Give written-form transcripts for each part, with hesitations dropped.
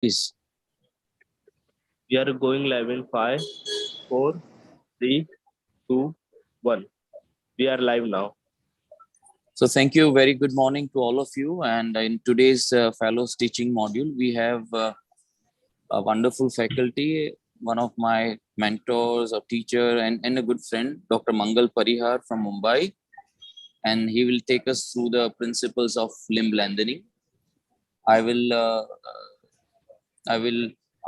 Please. We are going live in 5, 4, 3, 2, 1. We are live now. So thank you. Very good morning to all of you. And in today's fellows teaching module, we have a wonderful faculty, one of my mentors or teacher and a good friend, Dr. Mangal Parihar from Mumbai. And he will take us through the principles of limb lengthening. I will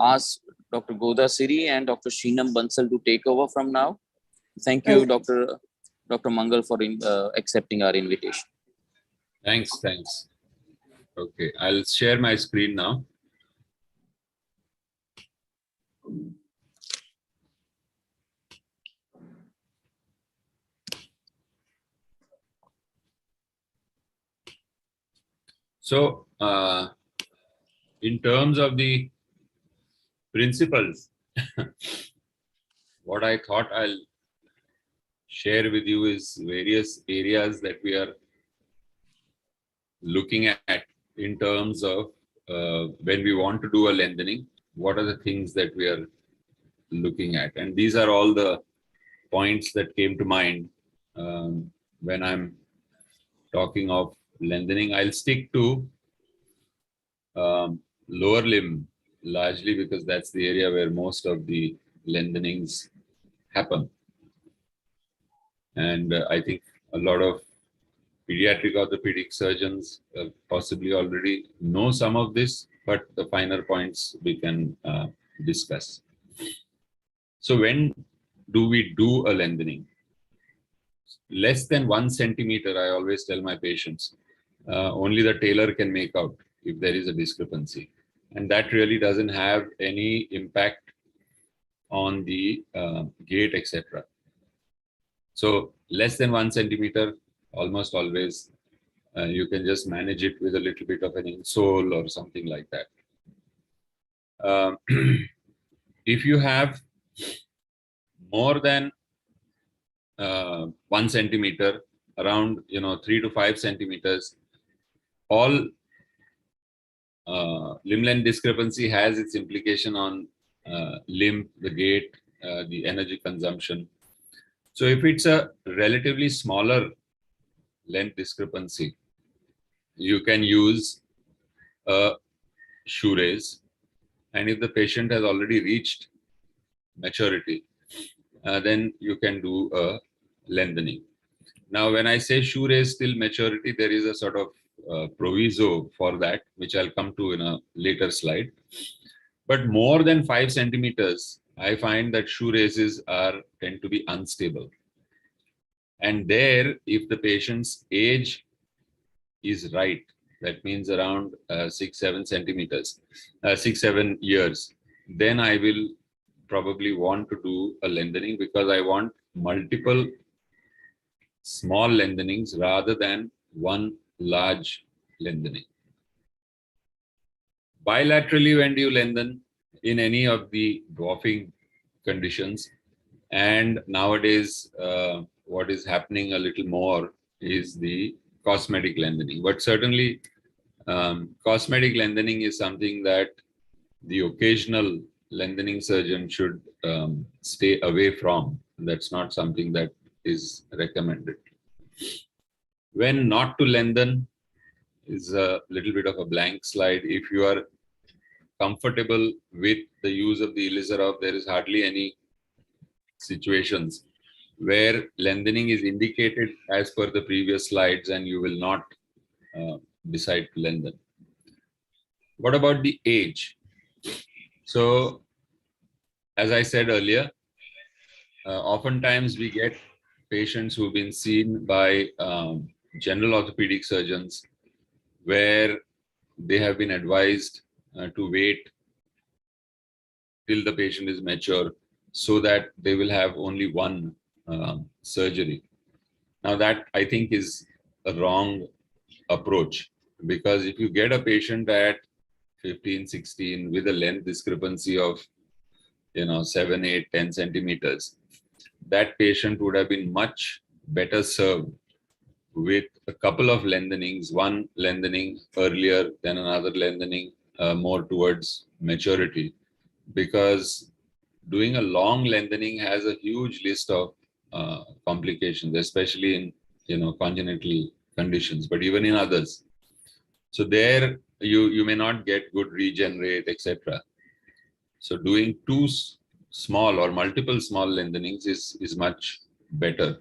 ask Dr. Goda Siri and Dr. Sheenam Bansal to take over from now. Thank you, Dr. Mangal, for accepting our invitation. Thanks. Okay, I'll share my screen now. So, in terms of the principles, what I thought I'll share with you is various areas that we are looking at in terms of when we want to do a lengthening, what are the things that we are looking at. And these are all the points that came to mind when I'm talking of lengthening. I'll stick to lower limb largely because that's the area where most of the lengthenings happen. And I think a lot of pediatric orthopedic surgeons possibly already know some of this, but the finer points we can discuss. So when do we do a lengthening? Less than 1 centimeter, I always tell my patients, only the tailor can make out if there is a discrepancy. And that really doesn't have any impact on the gait, etc. So less than 1 centimeter, almost always, you can just manage it with a little bit of an insole or something like that. If you have more than 1 centimeter, around 3 to 5 centimeters, all limb length discrepancy has its implication on limb, the gait, the energy consumption. So if it's a relatively smaller length discrepancy, you can use a shoe raise. And if the patient has already reached maturity, then you can do a lengthening. Now, when I say shoe raise till maturity, there is a sort of proviso for that, which I'll come to in a later slide. But more than 5 centimeters, I find that shoe raises tend to be unstable. And there, if the patient's age is right, that means around 6-7 centimeters, 6-7 years, then I will probably want to do a lengthening because I want multiple small lengthenings rather than one large lengthening. Bilaterally, when do you lengthen? In any of the dwarfing conditions. And nowadays, what is happening a little more is the cosmetic lengthening. But certainly, cosmetic lengthening is something that the occasional lengthening surgeon should stay away from. That's not something that is recommended. When not to lengthen is a little bit of a blank slide. If you are comfortable with the use of the Ilizarov, there is hardly any situations where lengthening is indicated as per the previous slides and you will not decide to lengthen. What about the age? So, as I said earlier, oftentimes we get patients who've been seen by general orthopedic surgeons where they have been advised to wait till the patient is mature so that they will have only one surgery. Now that I think is a wrong approach, because if you get a patient at 15, 16 with a length discrepancy of 7, 8, 10 centimeters, that patient would have been much better served with a couple of lengthenings, one lengthening earlier, then another lengthening more towards maturity, because doing a long lengthening has a huge list of complications, especially in congenital conditions, but even in others. So there you may not get good regenerate, etc. So doing two small or multiple small lengthenings is much better.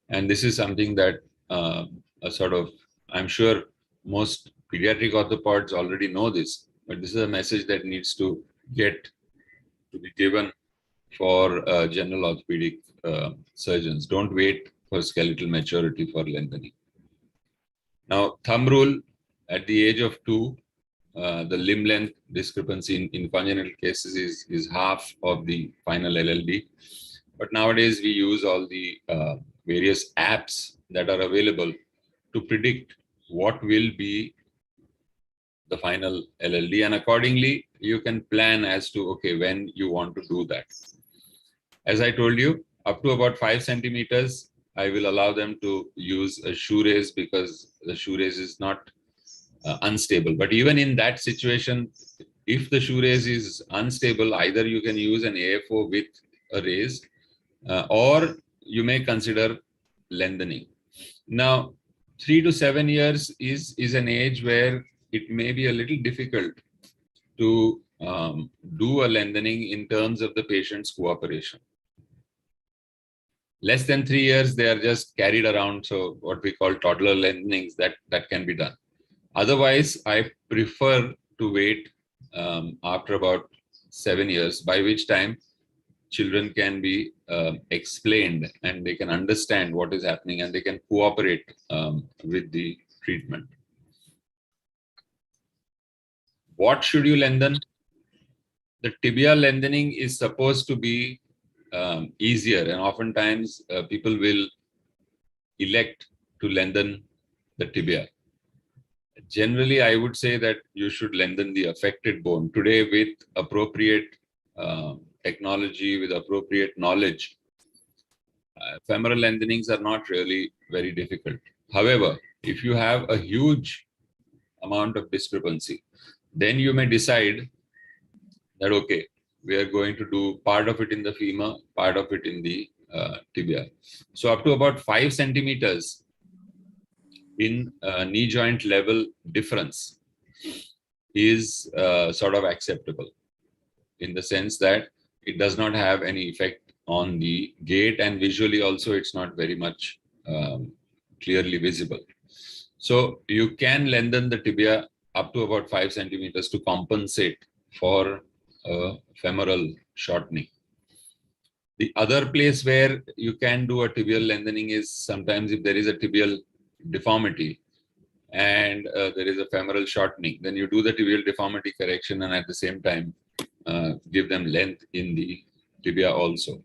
And this is something that a sort of, I'm sure most pediatric orthopods already know this, but this is a message that needs to be given for general orthopedic surgeons. Don't wait for skeletal maturity for lengthening. Now, thumb rule, at the age of 2, the limb length discrepancy in congenital cases is half of the final LLD. But nowadays we use all the various apps that are available to predict what will be the final LLD, and accordingly you can plan as to, okay, when you want to do that. As I told you, up to about 5 centimeters, I will allow them to use a shoe raise, because the shoe raise is not unstable. But even in that situation, if the shoe raise is unstable, either you can use an AFO with a raise, or you may consider lengthening. Now, 3 to 7 years is an age where it may be a little difficult to do a lengthening in terms of the patient's cooperation. Less than 3 years, they are just carried around. So what we call toddler lengthenings, that can be done. Otherwise, I prefer to wait after about 7 years, by which time children can be explained and they can understand what is happening and they can cooperate with the treatment. What should you lengthen? The tibia lengthening is supposed to be easier, and oftentimes people will elect to lengthen the tibia. Generally, I would say that you should lengthen the affected bone. Today, with appropriate technology, with appropriate knowledge, femoral lengthenings are not really very difficult. However, if you have a huge amount of discrepancy, then you may decide that, okay, we are going to do part of it in the femur, part of it in the tibia. So up to about 5 centimeters in knee joint level difference is sort of acceptable, in the sense that it does not have any effect on the gait, and visually also it's not very much clearly visible. So you can lengthen the tibia up to about 5 centimeters to compensate for femoral shortening. The other place where you can do a tibial lengthening is sometimes if there is a tibial deformity and there is a femoral shortening, then you do the tibial deformity correction and at the same time give them length in the tibia also.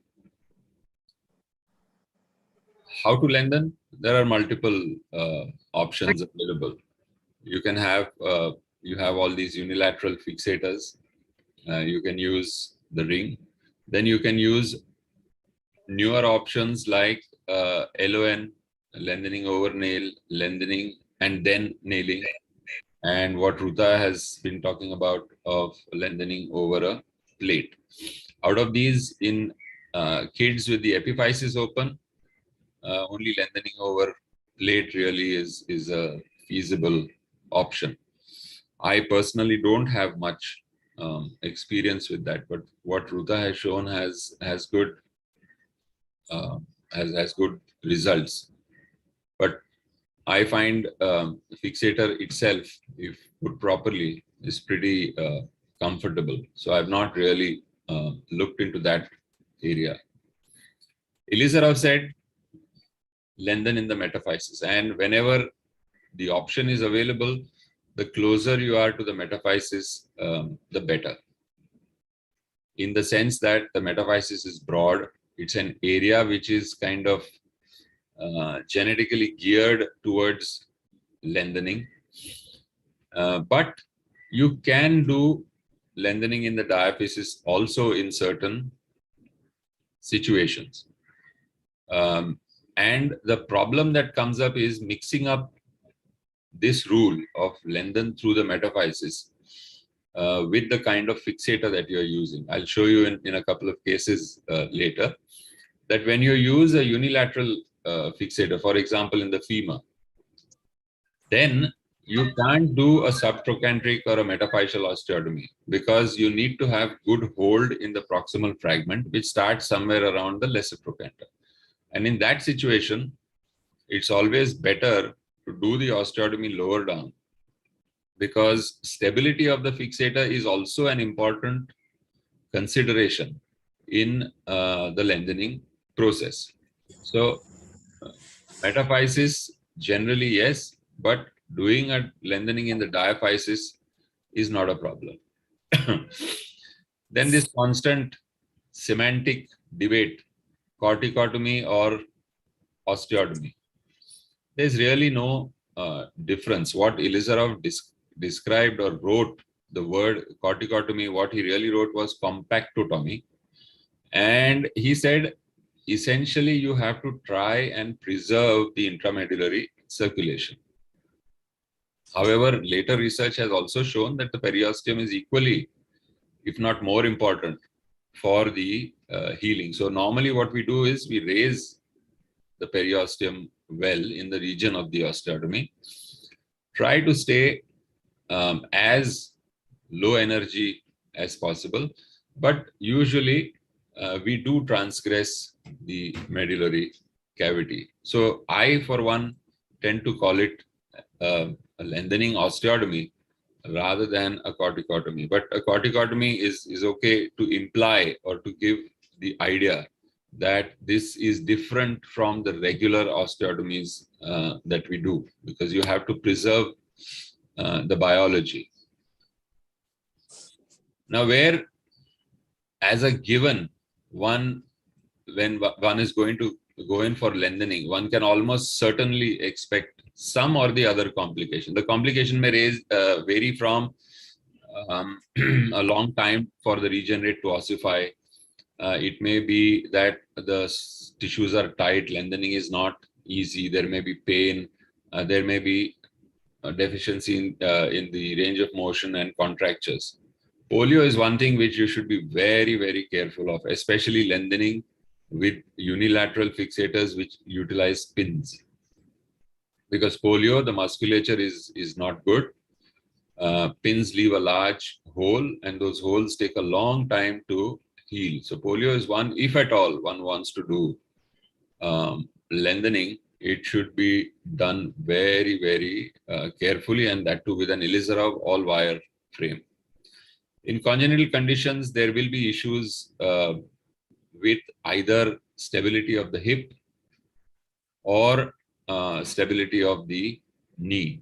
How to lengthen? There are multiple options available. You can have you have all these unilateral fixators. You can use the ring. Then you can use newer options like LON, lengthening over nail, lengthening and then nailing, and what Ruta has been talking about of lengthening over a plate. Out of these, in kids with the epiphysis open, only lengthening over plate really is a feasible option. I personally don't have much experience with that, but what Ruta has shown has good good results. But I find fixator itself, if put properly, is pretty comfortable. So I've not really looked into that area. Elizarov said, lengthen in the metaphysis, and whenever the option is available, the closer you are to the metaphysis, the better. In the sense that the metaphysis is broad, it's an area which is kind of genetically geared towards lengthening. But you can do lengthening in the diaphysis also in certain situations. And the problem that comes up is mixing up this rule of lengthen through the metaphysis with the kind of fixator that you're using. I'll show you in a couple of cases later that when you use a unilateral fixator, for example, in the femur, then you can't do a subtrochanteric or a metaphyseal osteotomy because you need to have good hold in the proximal fragment, which starts somewhere around the lesser trochanter. And in that situation, it's always better to do the osteotomy lower down, because stability of the fixator is also an important consideration in the lengthening process. So metaphysis generally yes, but doing a lengthening in the diaphysis is not a problem. Then this constant semantic debate, corticotomy or osteotomy. There's really no difference. What Elizarov described or wrote, the word corticotomy, what he really wrote was compactotomy. And he said, essentially, you have to try and preserve the intramedullary circulation. However, later research has also shown that the periosteum is equally, if not more important, for the healing. So normally what we do is we raise the periosteum well in the region of the osteotomy. Try to stay as low energy as possible, but usually we do transgress the medullary cavity. So I, for one, tend to call it a lengthening osteotomy rather than a corticotomy. But a corticotomy is okay to imply or to give the idea that this is different from the regular osteotomies that we do, because you have to preserve the biology. Now, where as a given, when one is going to go in for lengthening, one can almost certainly expect some or the other complication. The complication may vary from a long time for the regenerate to ossify. It may be that the tissues are tight, lengthening is not easy, there may be pain, there may be a deficiency in the range of motion and contractures. Polio is one thing which you should be very, very careful of, especially lengthening with unilateral fixators which utilize pins. Because polio, the musculature is not good. Pins leave a large hole, and those holes take a long time to heal. So polio is one, if at all one wants to do lengthening, it should be done very, very carefully, and that too with an Elizarov all-wire frame. In congenital conditions, there will be issues with either stability of the hip or stability of the knee.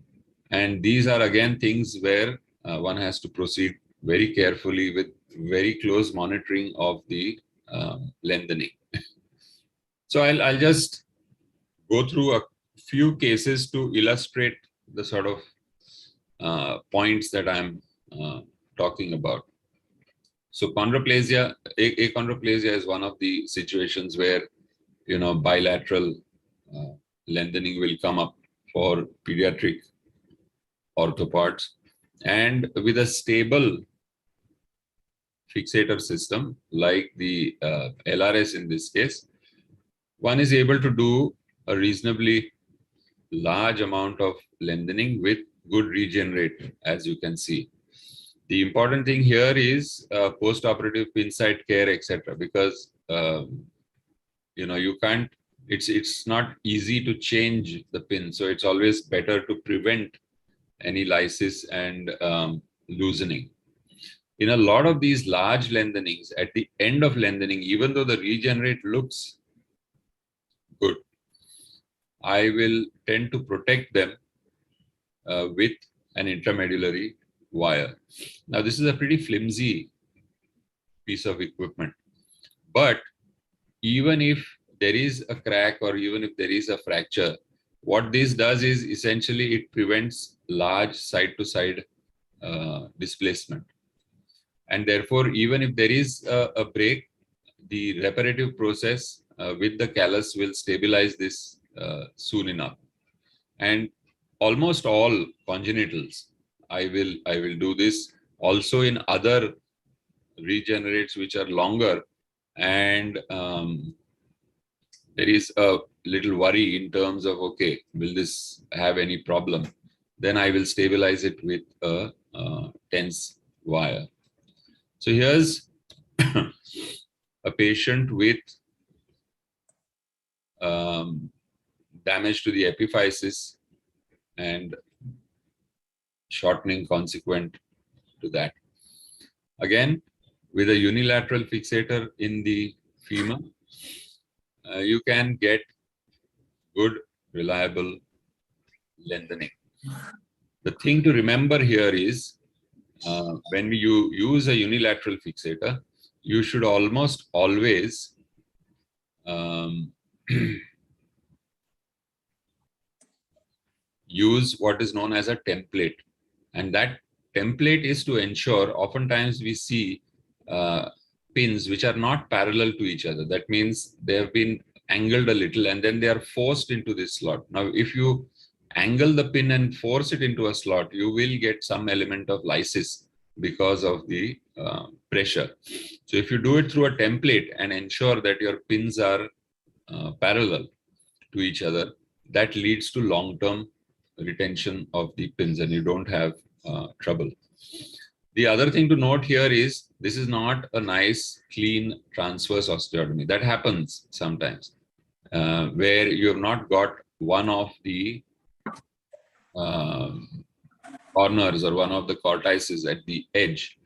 And these are again things where one has to proceed very carefully with very close monitoring of the lengthening. So I'll just go through a few cases to illustrate the sort of points that I'm talking about. So chondroplasia, achondroplasia is one of the situations where, bilateral lengthening will come up for pediatric orthopods. And with a stable fixator system, like the LRS in this case, one is able to do a reasonably large amount of lengthening with good regenerate, as you can see. The important thing here is post-operative pin site care, etc., because you can't. It's not easy to change the pin, so it's always better to prevent any lysis and loosening. In a lot of these large lengthenings, at the end of lengthening, even though the regenerate looks good, I will tend to protect them with an intramedullary wire. Now, this is a pretty flimsy piece of equipment, but even if there is a crack or even if there is a fracture, what this does is essentially it prevents large side-to-side displacement. And therefore, even if there is a break, the reparative process with the callus will stabilize this soon enough. And almost all congenitals, I will do this also in other regenerates which are longer, and there is a little worry in terms of, okay, will this have any problem? Then I will stabilize it with a tense wire. So here's a patient with damage to the epiphysis and shortening consequent to that. Again, with a unilateral fixator in the femur, you can get good, reliable lengthening. The thing to remember here is when you use a unilateral fixator, you should almost always use what is known as a template. And that template is to ensure, oftentimes we see pins which are not parallel to each other. That means they have been angled a little and then they are forced into this slot. Now, if you angle the pin and force it into a slot, you will get some element of lysis because of the pressure. So if you do it through a template and ensure that your pins are parallel to each other, that leads to long-term retention of the pins and you don't have trouble. The other thing to note here is this is not a nice, clean transverse osteotomy. That happens sometimes where you have not got one of the corners or one of the cortices at the edge.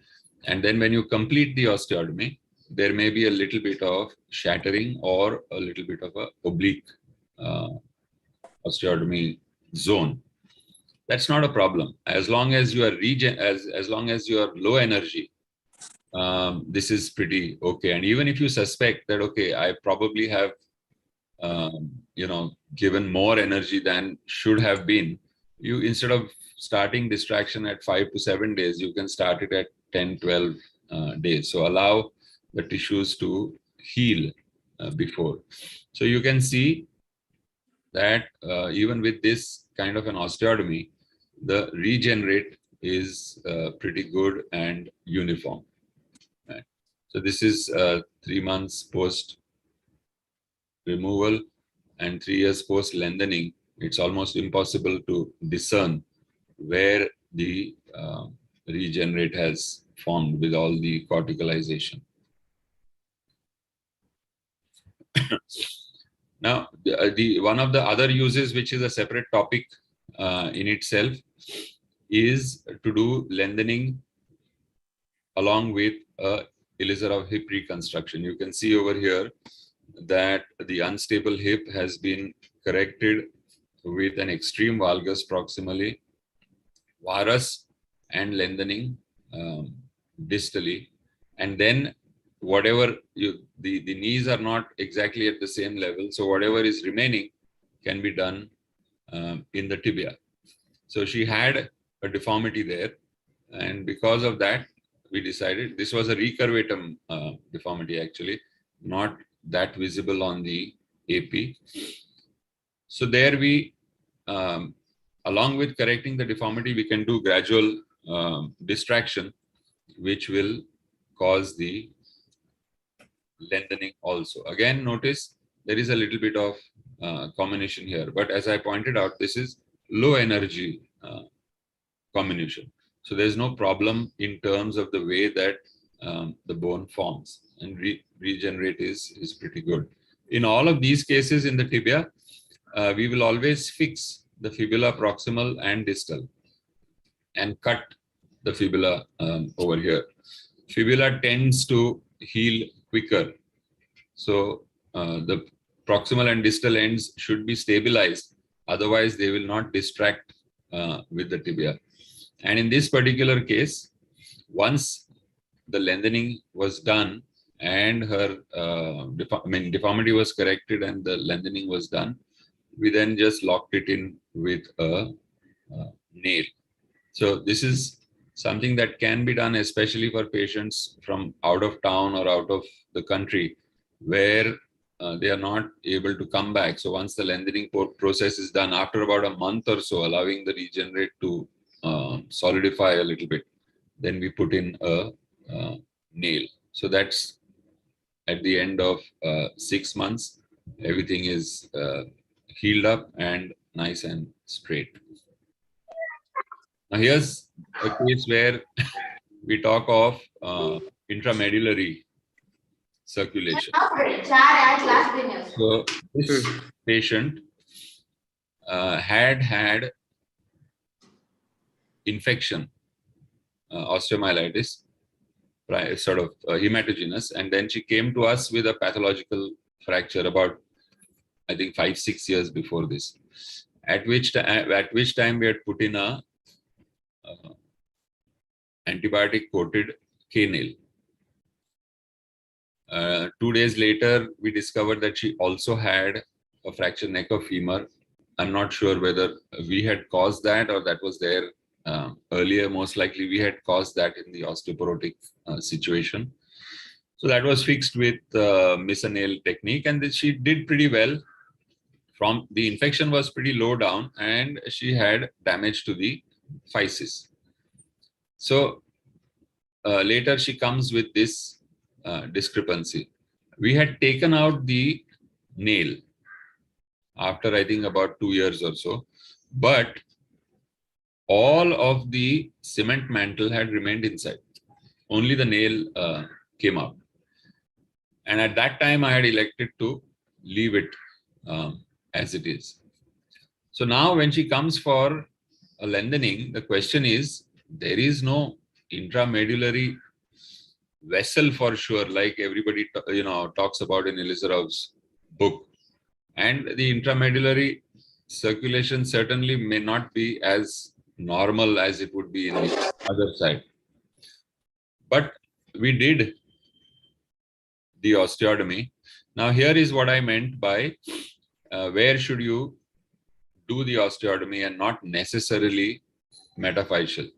And then when you complete the osteotomy, there may be a little bit of shattering or a little bit of a oblique osteotomy zone. That's not a problem. As long as you are as long as you are low energy, this is pretty okay. And even if you suspect that, okay, I probably have, given more energy than should have been, you, instead of starting distraction at 5 to 7 days, you can start it at 10, 12 days. So allow the tissues to heal before. So you can see that even with this kind of an osteotomy, the regenerate is pretty good and uniform. Right? So this is 3 months post removal and 3 years post lengthening. It's almost impossible to discern where the regenerate has formed with all the corticalization. Now, the one of the other uses, which is a separate topic in itself, is to do lengthening along with a Ilizarov hip reconstruction. You can see over here that the unstable hip has been corrected with an extreme valgus proximally, varus and lengthening distally, and then whatever the knees are not exactly at the same level, so whatever is remaining can be done in the tibia. So she had a deformity there, and because of that, we decided this was a recurvatum deformity actually, not that visible on the AP. So there we, along with correcting the deformity, we can do gradual distraction, which will cause the lengthening also. Again, notice there is a little bit of comminution here, but as I pointed out, this is low energy comminution. So there's no problem in terms of the way that the bone forms, and regenerate is pretty good. In all of these cases in the tibia, we will always fix the fibula proximal and distal and cut the fibula over here. Fibula tends to heal quicker. So the proximal and distal ends should be stabilized. Otherwise, they will not distract with the tibia. And in this particular case, once the lengthening was done and her deformity was corrected and the lengthening was done, we then just locked it in with a nail. So this is something that can be done, especially for patients from out of town or out of the country where they are not able to come back. So once the lengthening process is done, after about a month or so, allowing the regenerate to solidify a little bit, then we put in a nail. So that's at the end of 6 months, everything is healed up and nice and straight. Now here's a case where we talk of intramedullary circulation. So this patient had infection, osteomyelitis, sort of hematogenous, and then she came to us with a pathological fracture about, I think, 5-6 years before this. At which time we had put in a antibiotic coated K-nail. 2 days later, we discovered that she also had a fractured neck of femur. I'm not sure whether we had caused that or that was there earlier. Most likely we had caused that in the osteoporotic situation. So that was fixed with Miss-a-nail technique, and she did pretty well. From the infection was pretty low down, and she had damage to the physis. So later she comes with this discrepancy. We had taken out the nail after, I think, about 2 years or so, but all of the cement mantle had remained inside. Only the nail came out. And at that time, I had elected to leave it as it is. So now when she comes for a lengthening, the question is, there is no intramedullary vessel for sure, like everybody talks about in Elizarov's book. And the intramedullary circulation certainly may not be as normal as it would be in the other side. But we did the osteotomy. Now here is what I meant by where should you do the osteotomy and not necessarily metaphyseal.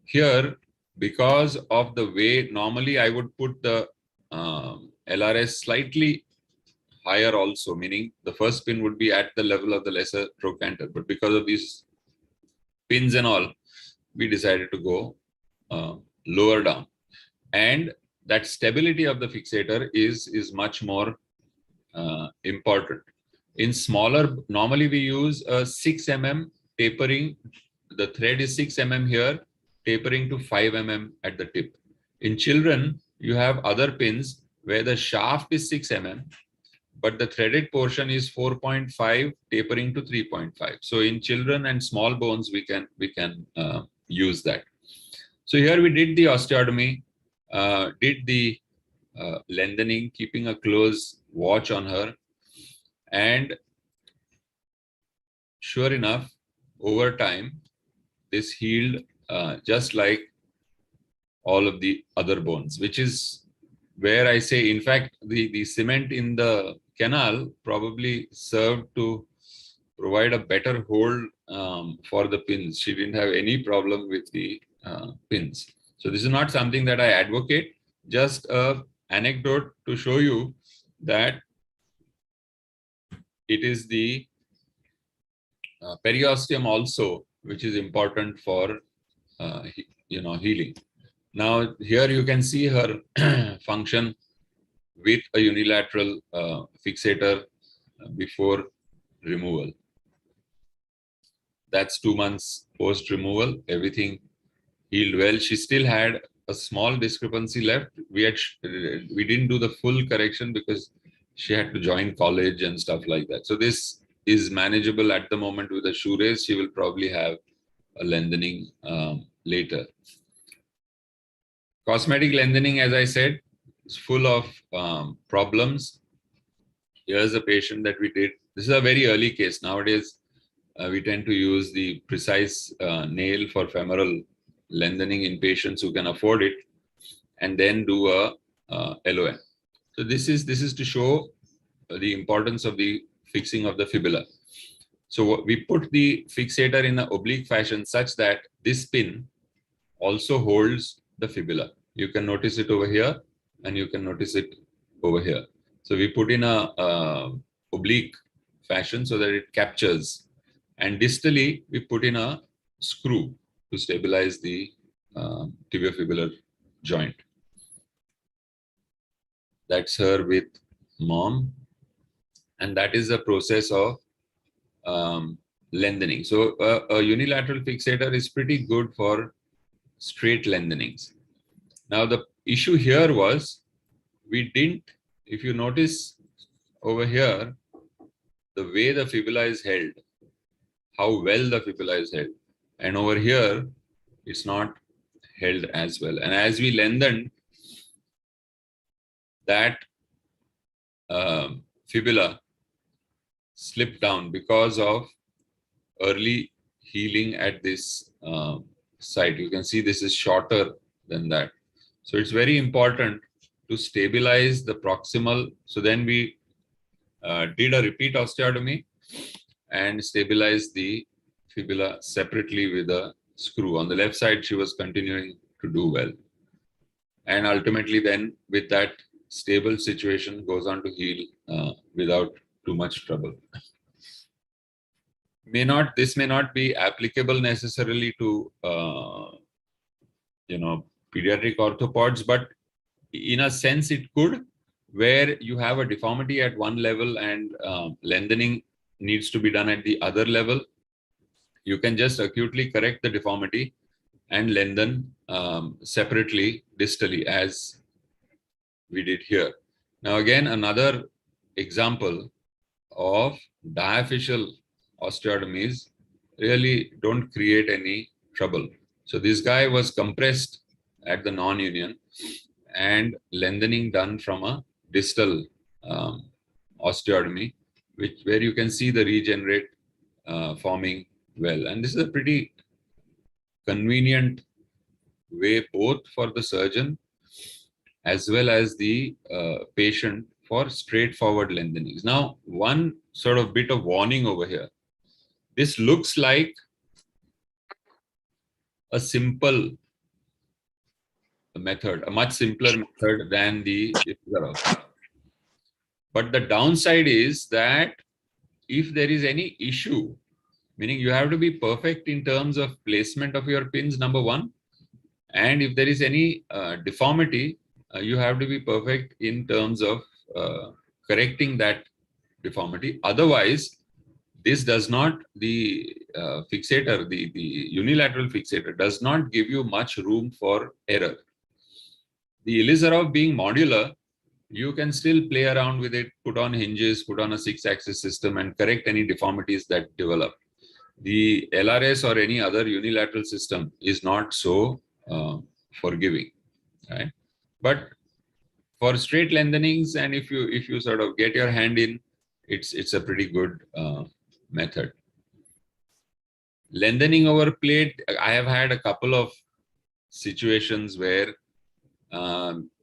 Here, because of the way, normally I would put the LRS slightly higher also, meaning the first pin would be at the level of the lesser trochanter. But because of these pins and all, we decided to go lower down. And that stability of the fixator is much more important. In smaller, normally we use a 6 mm tapering. The thread is 6 mm here, tapering to 5 mm at the tip. In children, you have other pins where the shaft is 6 mm, but the threaded portion is 4.5 tapering to 3.5. So in children and small bones, we can use that. So here we did the osteotomy, did the lengthening, keeping a close watch on her. And sure enough, over time, this healed just like all of the other bones, which is where I say, in fact, the cement in the canal probably served to provide a better hold for the pins. She didn't have any problem with the pins. So this is not something that I advocate, just an anecdote to show you that it is the periosteum also, which is important for healing. Now here you can see her function with a unilateral fixator before removal. That's 2 months post removal. Everything healed well. She still had a small discrepancy left. We didn't do the full correction because she had to join college and stuff like that. So this is manageable at the moment with a shoe race. She will probably have a lengthening later. Cosmetic lengthening, as I said, is full of problems. Here's a patient that we did. This is a very early case. Nowadays, we tend to use the precise nail for femoral lengthening in patients who can afford it, and then do a LOM. So this is to show the importance of the fixing of the fibula. So we put the fixator in an oblique fashion such that this pin also holds the fibula. You can notice it over here, and you can notice it over here. So we put in a oblique fashion so that it captures, and distally we put in a screw to stabilize the tibiofibular joint. That's her with mom. And that is the process of lengthening. So a unilateral fixator is pretty good for straight lengthenings. Now the issue here was we didn't, if you notice over here, the way the fibula is held, how well the fibula is held. And over here, it's not held as well. And as we lengthened, that fibula slipped down because of early healing at this site. You can see this is shorter than that. So it's very important to stabilize the proximal. So then we did a repeat osteotomy and stabilized the fibula separately with a screw. On the left side, she was continuing to do well. And ultimately then with that stable situation goes on to heal without too much trouble. This may not be applicable necessarily to pediatric orthopods, but in a sense it could, where you have a deformity at one level and lengthening needs to be done at the other level. You can just acutely correct the deformity and lengthen separately distally, as we did here. Now again, another example of diaphyseal osteotomies really don't create any trouble. So this guy was compressed at the non-union and lengthening done from a distal osteotomy, where you can see the regenerate forming well. And this is a pretty convenient way both for the surgeon as well as the patient for straightforward lengthenings. Now, one sort of bit of warning over here. This looks like a simple method, a much simpler method than the Ipsara. But the downside is that if there is any issue, meaning you have to be perfect in terms of placement of your pins, number one, and if there is any deformity, you have to be perfect in terms of correcting that deformity. Otherwise, this does not, the fixator, the unilateral fixator does not give you much room for error. The Ilizarov being modular, you can still play around with it, put on hinges, put on a 6-axis system and correct any deformities that develop. The LRS or any other unilateral system is not so forgiving, right? But for straight lengthenings, and if you sort of get your hand in, it's a pretty good method. Lengthening over plate, I have had a couple of situations where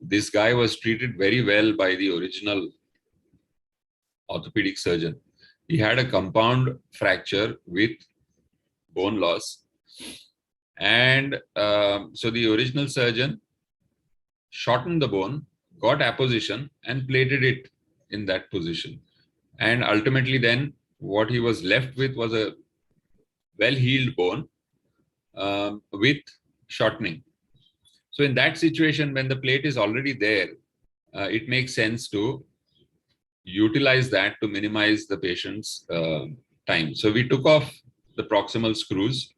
this guy was treated very well by the original orthopedic surgeon. He had a compound fracture with bone loss. And so the original surgeon shortened the bone, got apposition and plated it in that position. And ultimately then what he was left with was a well-healed bone with shortening. So in that situation, when the plate is already there, it makes sense to utilize that to minimize the patient's time. So we took off the proximal screws.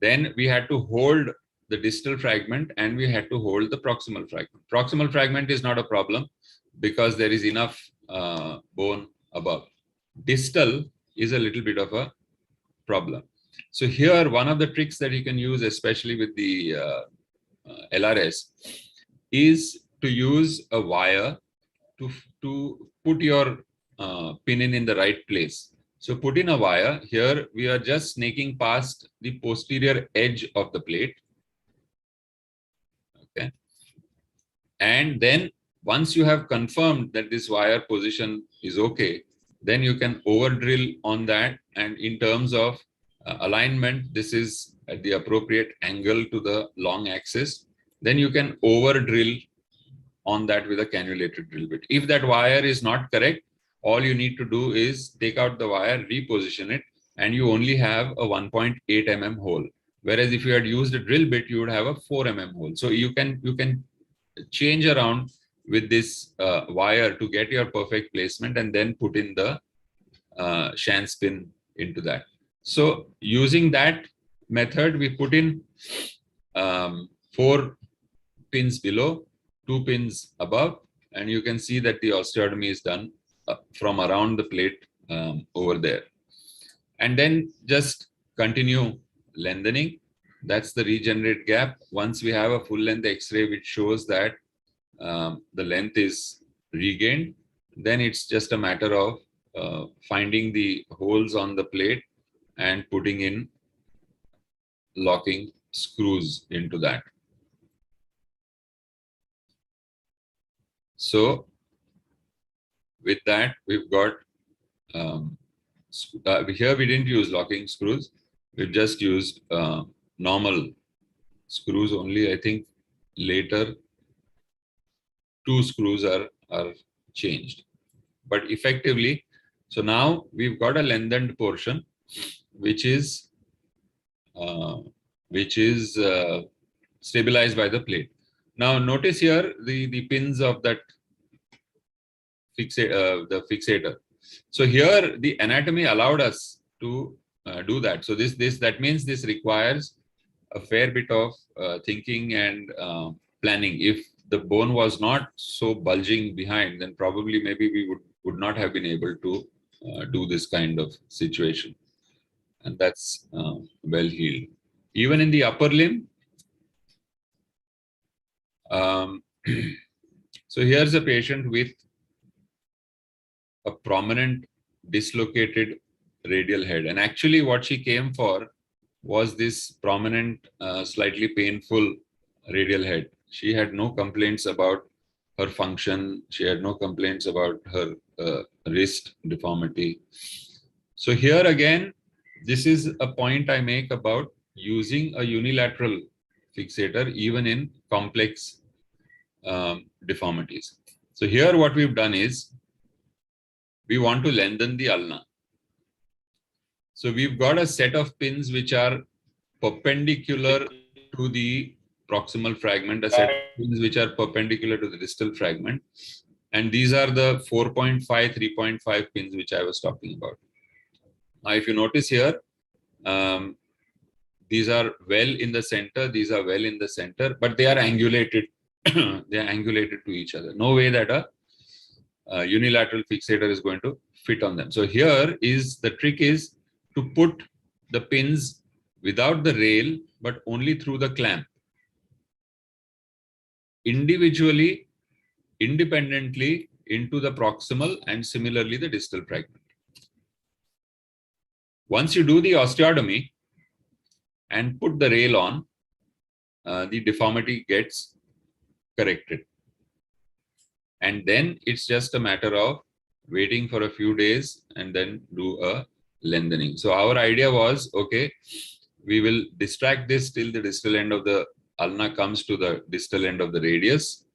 Then we had to hold the distal fragment and we had to hold the proximal fragment. Proximal fragment is not a problem because there is enough bone above. Distal is a little bit of a problem. So here, one of the tricks that you can use, especially with the LRS, is to use a wire to put your pin in the right place. So put in a wire. Here we are just snaking past the posterior edge of the plate. Okay. And then once you have confirmed that this wire position is okay, then you can over drill on that. And in terms of alignment, this is at the appropriate angle to the long axis. Then you can over drill on that with a cannulated drill bit. If that wire is not correct, all you need to do is take out the wire, reposition it, and you only have a 1.8 mm hole. Whereas if you had used a drill bit, you would have a 4 mm hole. So you can change around with this wire to get your perfect placement and then put in the shank pin into that. So using that method, we put in 4 pins below, 2 pins above, and you can see that the osteotomy is done from around the plate over there. And then just continue lengthening. That's the regenerate gap. Once we have a full length X-ray which shows that the length is regained, then it's just a matter of finding the holes on the plate and putting in locking screws into that. So with that, we've got here we didn't use locking screws. We've just used normal screws only. I think later 2 screws are changed, but effectively, so now we've got a lengthened portion which is stabilized by the plate. Now notice here the pins of that the fixator. So here the anatomy allowed us to do that. So that means this requires a fair bit of thinking and planning. If the bone was not so bulging behind, then probably maybe we would not have been able to do this kind of situation. And that's well healed. Even in the upper limb, so here's a patient with a prominent dislocated radial head. And actually what she came for was this prominent, slightly painful radial head. She had no complaints about her function. She had no complaints about her wrist deformity. So here again, this is a point I make about using a unilateral fixator even in complex deformities. So here what we've done is we want to lengthen the ulna. So we've got a set of pins which are perpendicular to the proximal fragment, a set of pins which are perpendicular to the distal fragment. And these are the 4.5, 3.5 pins which I was talking about. Now, if you notice here, these are well in the center, these are well in the center, but they are angulated. They are angulated to each other. No way that a unilateral fixator is going to fit on them. So here is the trick is to put the pins without the rail, but only through the clamp. Individually, independently into the proximal and similarly the distal fragment. Once you do the osteotomy and put the rail on, the deformity gets corrected. And then it's just a matter of waiting for a few days and then do a lengthening. So our idea was, okay, we will distract this till the distal end of the ulna comes to the distal end of the radius,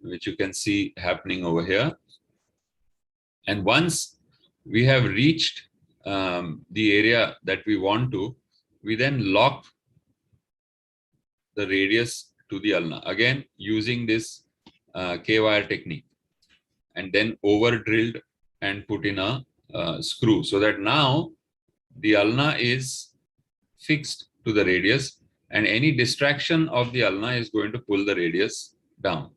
which you can see happening over here. And once we have reached the area that we want to, we then lock the radius to the ulna, again using this K-wire technique, and then over drilled and put in a screw, so that now the ulna is fixed to the radius and any distraction of the ulna is going to pull the radius down.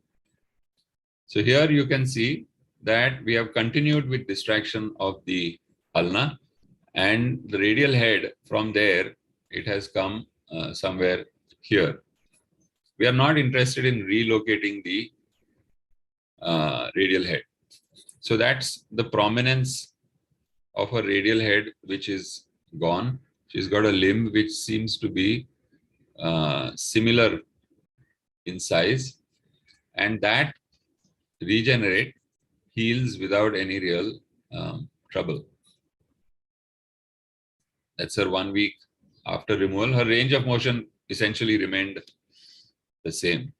So here you can see that we have continued with distraction of the ulna, and the radial head from there, it has come somewhere here. We are not interested in relocating the radial head. So that's the prominence of her radial head, which is gone. She's got a limb which seems to be similar in size, and that regenerate heals without any real trouble. That's her 1 week after removal. Her range of motion essentially remained the same.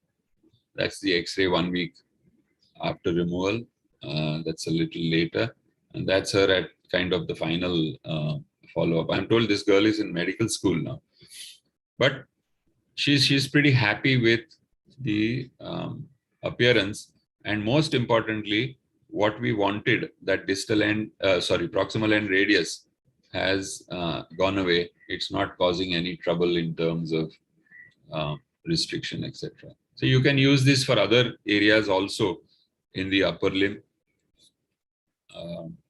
That's the X-ray 1 week after removal. That's a little later, and that's her at kind of the final follow-up. I'm told this girl is in medical school now. but she's pretty happy with the appearance, and most importantly, what we wanted, that distal end, proximal end radius has gone away. It's not causing any trouble in terms of restriction, etc. So you can use this for other areas also in the upper limb.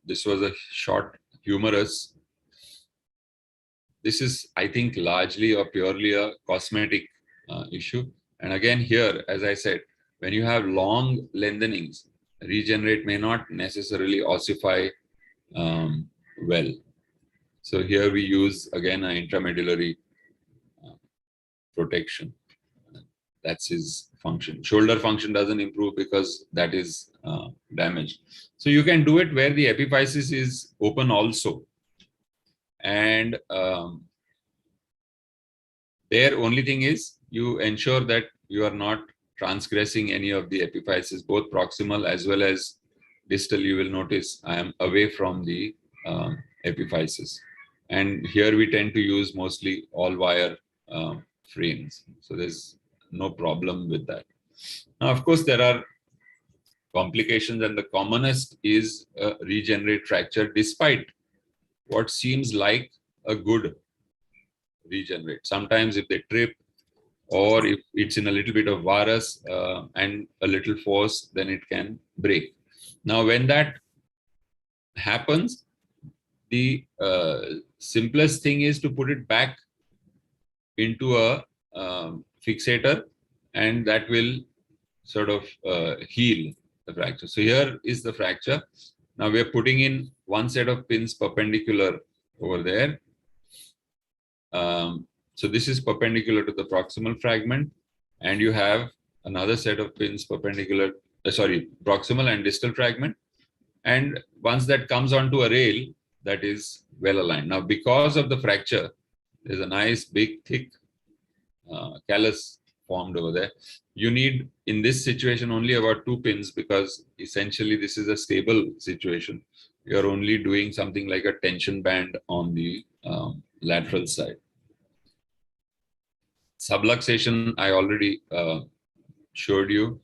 This was a short humerus. This is, I think, largely or purely a cosmetic issue. And again, here, as I said, when you have long lengthenings, regenerate may not necessarily ossify well. So here we use, again, an intramedullary protection. That's his function. Shoulder function doesn't improve because that is damaged. So you can do it where the epiphysis is open also. And there, only thing is you ensure that you are not transgressing any of the epiphysis, both proximal as well as distal. You will notice I am away from the epiphysis. And here we tend to use mostly all wire frames. So there's no problem with that. Now, of course, there are complications, and the commonest is a regenerate fracture, despite what seems like a good regenerate. Sometimes if they trip, or if it's in a little bit of varus and a little force, then it can break. Now, when that happens, the simplest thing is to put it back into a fixator, and that will sort of heal the fracture. So here is the fracture. Now we are putting in one set of pins perpendicular over there. So this is perpendicular to the proximal fragment, and you have another set of pins perpendicular, proximal and distal fragment. And once that comes onto a rail, that is well aligned. Now, because of the fracture, there's a nice big thick callus formed over there. You need, in this situation, only about 2 pins, because essentially this is a stable situation. You're only doing something like a tension band on the lateral side. Subluxation, I already showed you.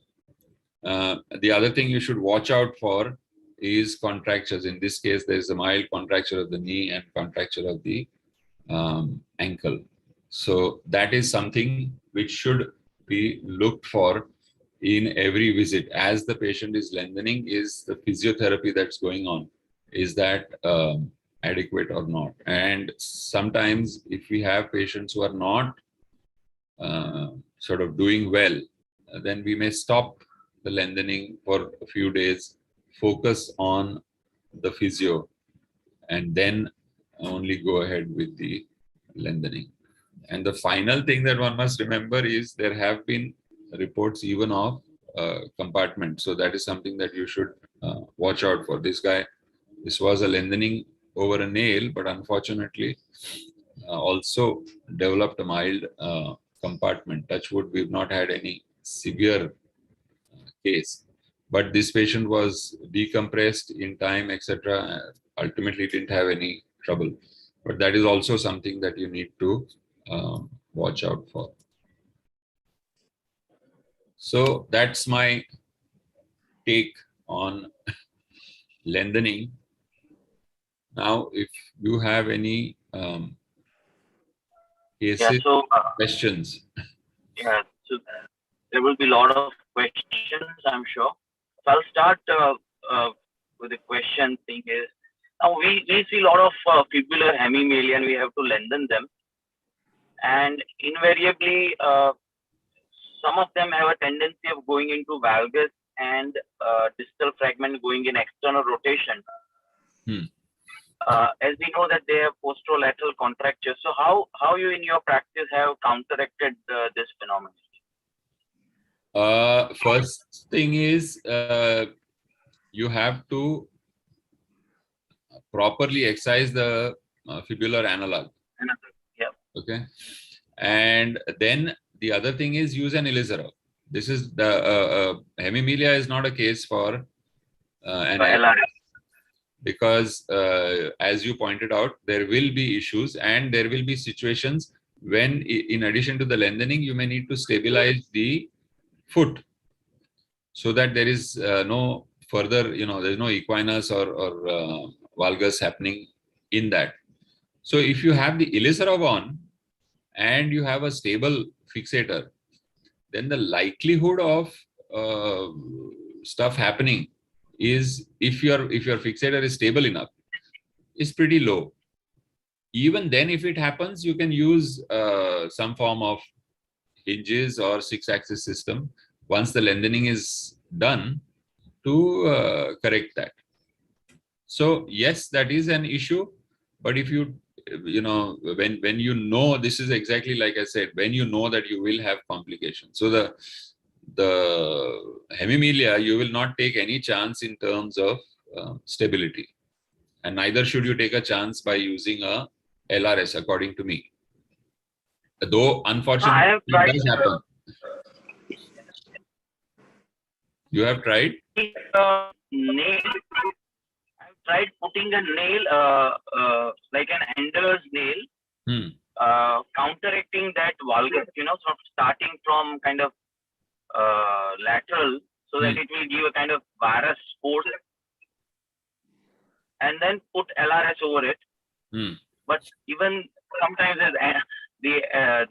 The other thing you should watch out for is contractures. In this case, there's a mild contracture of the knee and contracture of the ankle. So that is something which should be looked for in every visit. As the patient is lengthening, is the physiotherapy that's going on, is that adequate or not? And sometimes if we have patients who are not sort of doing well, then we may stop the lengthening for a few days, focus on the physio, and then only go ahead with the lengthening. And the final thing that one must remember is there have been reports even of compartment. So that is something that you should watch out for. This was a lengthening over a nail, but unfortunately also developed a mild compartment. Touch wood, we've not had any severe case, but this patient was decompressed in time, etc. Ultimately didn't have any trouble, but that is also something that you need to watch out for. So that's my take on lengthening. Now, if you have any cases, questions. Yeah, so there will be a lot of questions, I'm sure. So I'll start with the question thing is, now we see a lot of fibular hemimelia, and we have to lengthen them. And invariably, some of them have a tendency of going into valgus and distal fragment going in external rotation. As we know that they have posterolateral contracture. So how you in your practice have counteracted this phenomenon? First thing is you have to properly excise the fibular analog. Yeah. Okay. And then the other thing is use an ilicerol. This is the hemimelia is not a case for an LRS, because as you pointed out, there will be issues and there will be situations when in addition to the lengthening, you may need to stabilize the foot so that there is no further, there's no equinus or valgus happening in that. So if you have the Ilizarov on and you have a stable fixator, then the likelihood of stuff happening is, if your fixator is stable enough, is pretty low. Even then, if it happens, you can use some form of hinges or 6-axis system once the lengthening is done to correct that. So yes, that is an issue. But if you when you know, this is exactly like I said, when you know that you will have complications. So the hemimelia, you will not take any chance in terms of stability, and neither should you take a chance by using a LRS, according to me. Though unfortunately it does happen. You have tried? Nail. I've tried putting a nail, like an ender's nail, counteracting that valgus, sort of starting from kind of lateral, so that it will give a kind of varus force, and then put LRS over it. But even sometimes the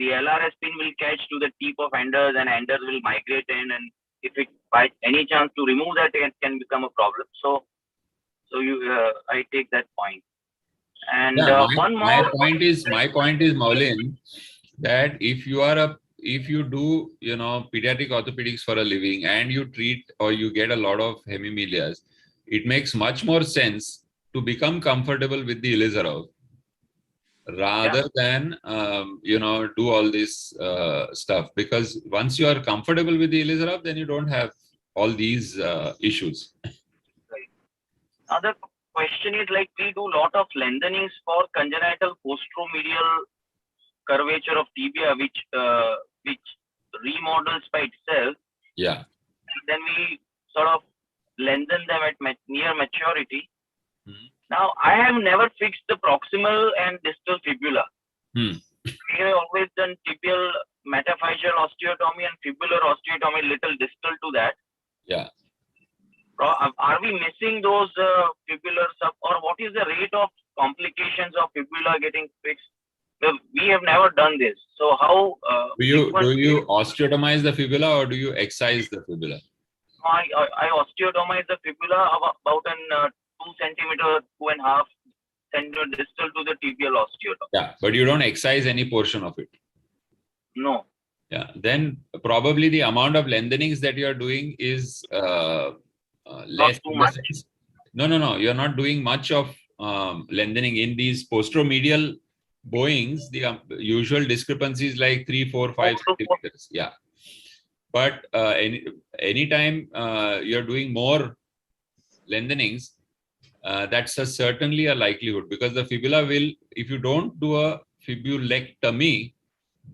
LRS pin will catch to the tip of enders, and enders will migrate in, and if it by any chance to remove that, it can become a problem. So I take that point. And one more. My point is, Maulin, that if you do pediatric orthopedics for a living and you treat or you get a lot of hemimelias, it makes much more sense to become comfortable with the Ilizarov rather than do all this stuff, because once you are comfortable with the Ilizarov, then you don't have all these issues. Right. Other question is, like, we do a lot of lengthenings for congenital posteromedial curvature of tibia, which remodels by itself. Yeah. And then we sort of lengthen them at near maturity. Now, I have never fixed the proximal and distal fibula. We have always done tibial metaphyseal osteotomy and fibular osteotomy, little distal to that. Yeah. Are we missing those fibular or what is the rate of complications of fibula getting fixed? We have never done this. So how do you osteotomize the fibula or do you excise the fibula? I osteotomize the fibula about an 2 centimeter, 2.5 centimeter distal to the tibial osteotomy. Yeah, but you don't excise any portion of it. No. Yeah, then probably the amount of lengthenings that you are doing is less. Not too much. No. You're not doing much of lengthening in these posteromedial bowings. The usual discrepancy is like 3, 4, 5 centimeters. Yeah. But anytime you're doing more lengthenings, that's certainly a likelihood, because the fibula will, if you don't do a fibulectomy,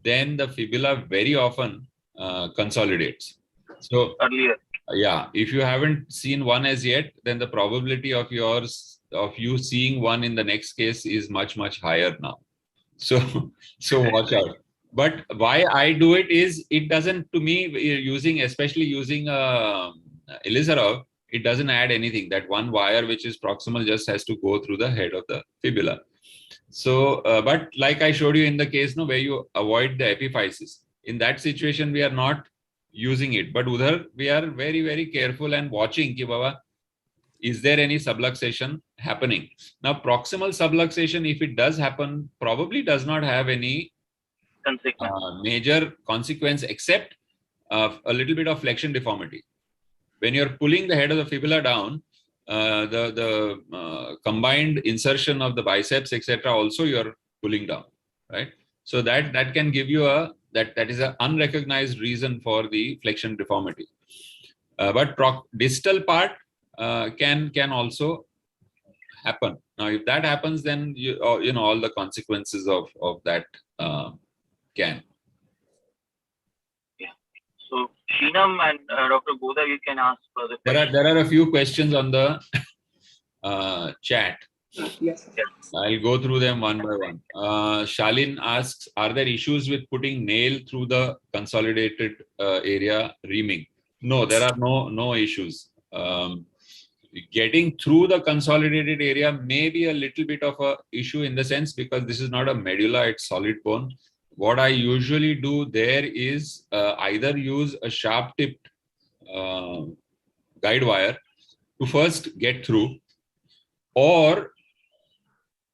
then the fibula very often consolidates. So yeah, if you haven't seen one as yet, then the probability of you seeing one in the next case is much, much higher now. So watch out. But why I do it is, it doesn't, to me, especially using Ilizarov, it doesn't add anything. That one wire which is proximal just has to go through the head of the fibula. So, but like I showed you in the case where you avoid the epiphysis, in that situation we are not using it. But udhar we are very, very careful and watching ki baba, is there any subluxation happening? Now, proximal subluxation, if it does happen, probably does not have any major consequence, except a little bit of flexion deformity. When you're pulling the head of the fibula down, the combined insertion of the biceps, etc., also you're pulling down, right? So that can give you that is an unrecognized reason for the flexion deformity. But distal part can also happen. Now, if that happens, then all the consequences of that can. Yeah. So Shinam and Dr. Bodha, you can ask further questions. There are a few questions on the chat. Yes. I'll go through them one by one. Shalin asks, are there issues with putting nail through the consolidated area reaming? No, there are no issues. Getting through the consolidated area may be a little bit of a issue in the sense because this is not a medulla, it's solid bone. What I usually do there is either use a sharp tipped guide wire to first get through, or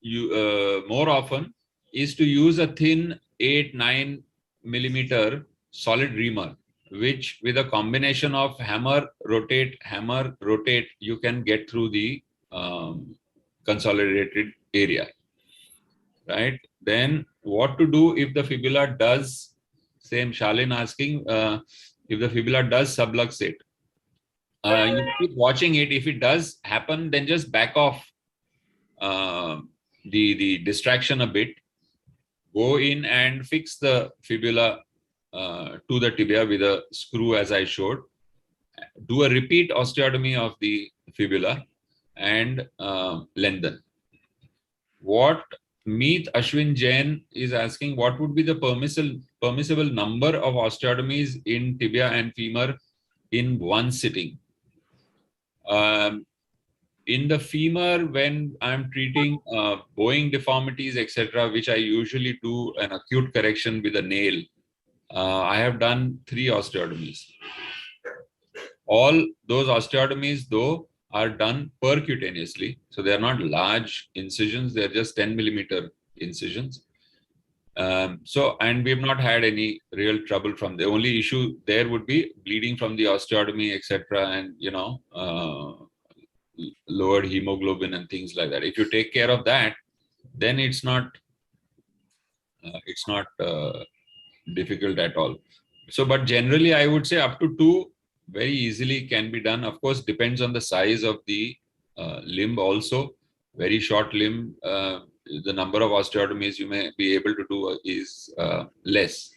you more often is to use a thin 8-9 millimeter solid reamer, which with a combination of hammer rotate, you can get through the consolidated area, right? Then what to do if the fibula does, same Shalin asking, if the fibula does subluxate. You keep watching it. If it does happen, then just back off the distraction a bit, go in and fix the fibula to the tibia with a screw as I showed, do a repeat osteotomy of the fibula and lengthen. What Meet Ashwin Jain is asking, what would be the permissible number of osteotomies in tibia and femur in one sitting? In the femur, when I'm treating bowing deformities, etc., which I usually do an acute correction with a nail, I have done 3 osteotomies. All those osteotomies, though, are done percutaneously. So they are not large incisions. They're just 10 millimeter incisions. And we've not had any real trouble from the only issue there would be bleeding from the osteotomy, etc., and lowered hemoglobin and things like that. If you take care of that, then it's not difficult at all. So, but generally, I would say up to 2 very easily can be done. Of course, depends on the size of the limb also. Very short limb, the number of osteotomies you may be able to do is less.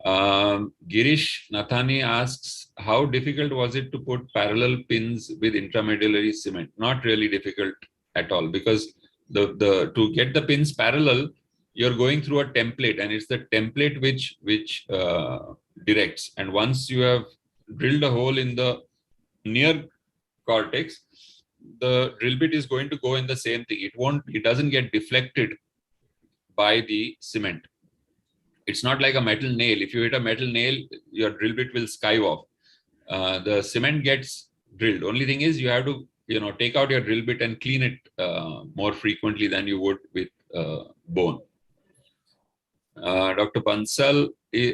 Girish Nathani asks, how difficult was it to put parallel pins with intramedullary cement? Not really difficult at all, because to get the pins parallel, you're going through a template, and it's the template which directs. And once you have drilled a hole in the near cortex, the drill bit is going to go in the same thing. It doesn't get deflected by the cement. It's not like a metal nail. If you hit a metal nail, your drill bit will skive off. The cement gets drilled. Only thing is you have to, take out your drill bit and clean it more frequently than you would with bone. Dr. Bansal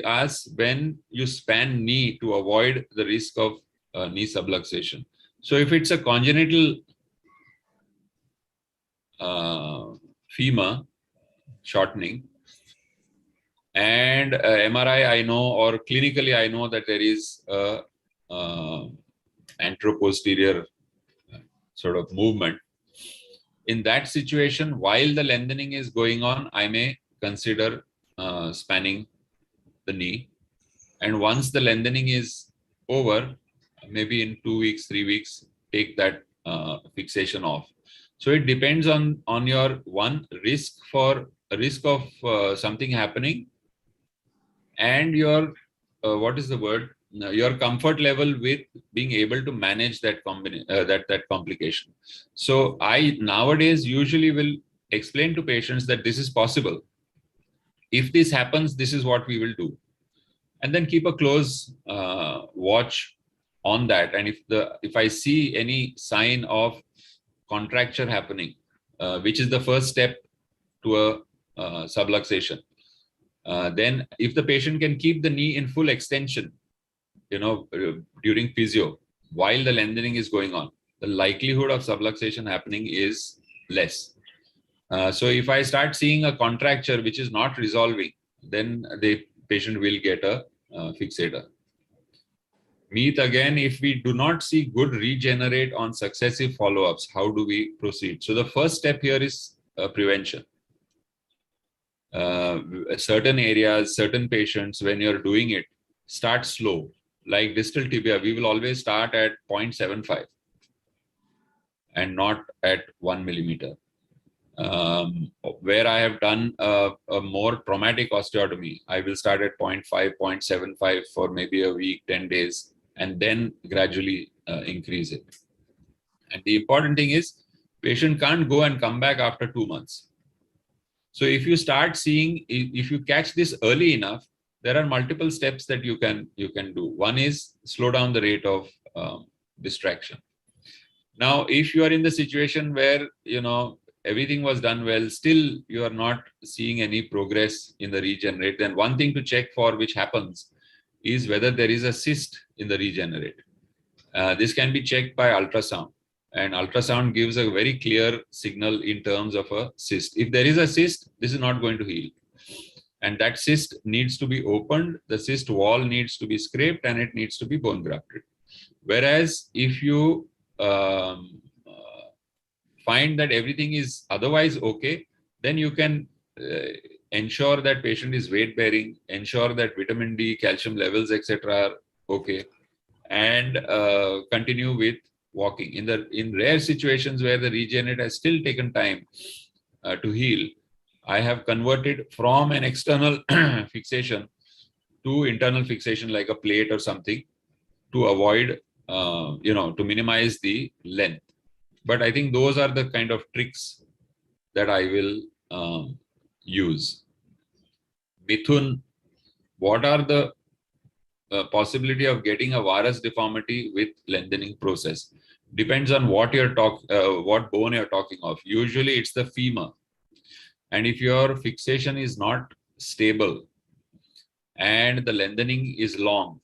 asks, when you span knee to avoid the risk of knee subluxation. So if it's a congenital femur shortening, and MRI I know, or clinically I know that there is a anteroposterior sort of movement. In that situation, while the lengthening is going on, I may consider spanning the knee. And once the lengthening is over, maybe in 2 weeks, 3 weeks, take that fixation off. So it depends on your risk of something happening, and your your comfort level with being able to manage that complication. So I nowadays usually will explain to patients that this is possible. If this happens, this is what we will do, and then keep a close watch on that. And if I see any sign of contracture happening, which is the first step to a subluxation, then if the patient can keep the knee in full extension, during physio, while the lengthening is going on, the likelihood of subluxation happening is less. So if I start seeing a contracture which is not resolving, then the patient will get a fixator. Meet again, if we do not see good regenerate on successive follow-ups, how do we proceed? So the first step here is prevention. Certain areas, certain patients, when you're doing it, start slow. Like distal tibia, we will always start at 0.75. and not at 1 millimeter. Where I have done a more traumatic osteotomy, I will start at 0.5, 0.75 for maybe a week, 10 days, and then gradually increase it. And the important thing is, patient can't go and come back after 2 months. So if you start seeing, if you catch this early enough, there are multiple steps that you can do. One is slow down the rate of distraction. Now, if you are in the situation where, everything was done well, still you are not seeing any progress in the regenerate, then one thing to check for which happens is whether there is a cyst in the regenerate. This can be checked by ultrasound, and ultrasound gives a very clear signal in terms of a cyst. If there is a cyst, this is not going to heal. And that cyst needs to be opened, the cyst wall needs to be scraped, and it needs to be bone grafted. Whereas if you find that everything is otherwise okay, then you can ensure that patient is weight bearing, ensure that vitamin D, calcium levels, etc. are okay, and continue with walking. In rare situations where the regenerate has still taken time to heal, I have converted from an external fixation to internal fixation, like a plate or something, to avoid, to minimize the length. But I think those are the kind of tricks that I will use. Mithun, what are the possibility of getting a varus deformity with lengthening process? Depends on what what bone you're talking of. Usually it's the femur. And if your fixation is not stable and the lengthening is long,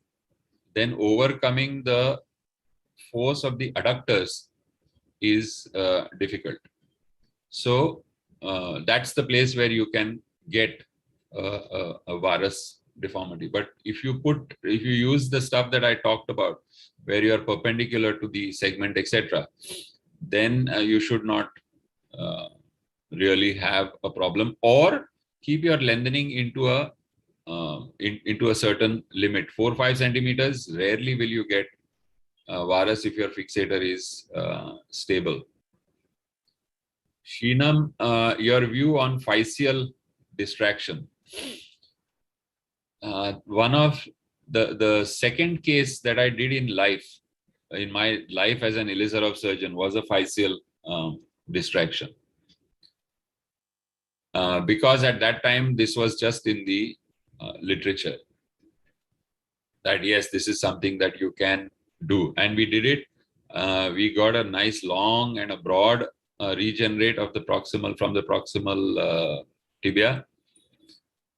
then overcoming the force of the adductors is difficult. So that's the place where you can get a varus deformity. But if you use the stuff that I talked about, where you are perpendicular to the segment, etc., then you should not really have a problem, or keep your lengthening into a certain limit. 4 or 5 centimeters, rarely will you get varus if your fixator is stable. Sheenam, your view on physeal distraction. One of the second case that I did in my life as an Ilizarov surgeon, was a physeal distraction. Because at that time, this was just in the literature, that yes, this is something that you can do. And we did it. We got a nice long and a broad regenerate of the proximal, from the proximal tibia.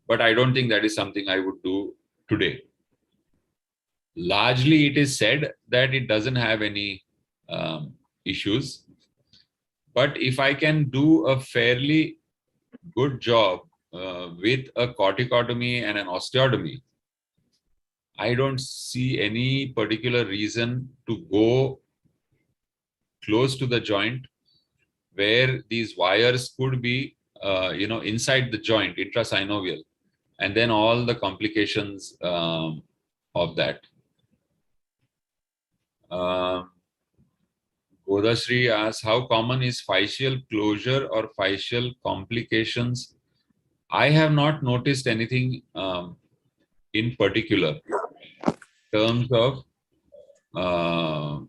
But I don't think that is something I would do today. Largely, it is said that it doesn't have any issues. But if I can do a fairly good job with a corticotomy and an osteotomy, I don't see any particular reason to go close to the joint where these wires could be, inside the joint, intrasynovial, and then all the complications of that. Godasri asks, how common is physeal closure or physeal complications? I have not noticed anything in particular in terms of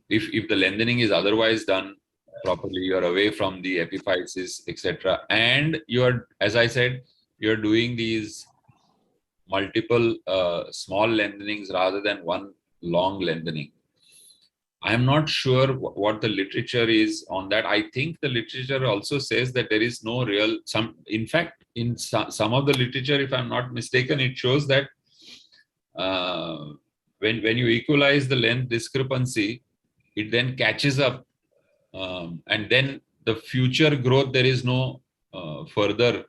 if the lengthening is otherwise done properly, you are away from the epiphysis, etc. And you are, as I said, you're doing these multiple small lengthenings rather than one long lengthening. I'm not sure what the literature is on that. I think the literature also says that there is no real, in fact, in some of the literature, if I'm not mistaken, it shows that when you equalize the length discrepancy, it then catches up, and then the future growth, there is no further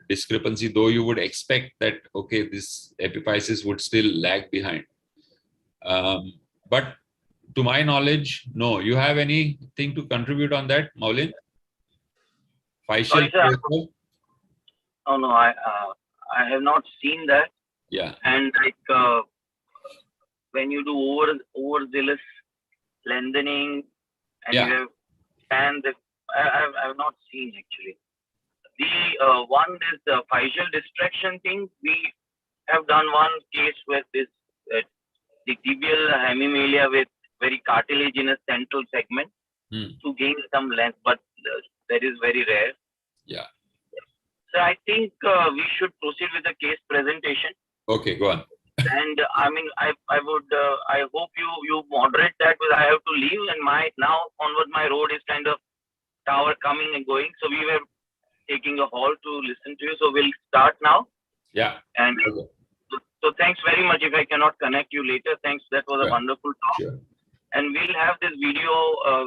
discrepancy, though you would expect that, okay, this epiphysis would still lag behind. But to my knowledge, no. You have anything to contribute on that, Maulin? Physeal closure? Oh no, I have not seen that. Yeah. And when you do overzealous lengthening, and you have scan the. I've not seen actually. The one is the facial distraction thing. We have done one case with this the tibial hemimelia with very cartilaginous central segment to gain some length, but that is very rare. Yeah. So I think we should proceed with the case presentation. Okay, go on. And I mean, I would I hope you moderate that because I have to leave, and now onward my road is kind of tower coming and going. So we were taking a halt to listen to you. So we'll start now. Yeah. And okay. so thanks very much. If I cannot connect you later, thanks. That was a wonderful talk. Sure. And we'll have this video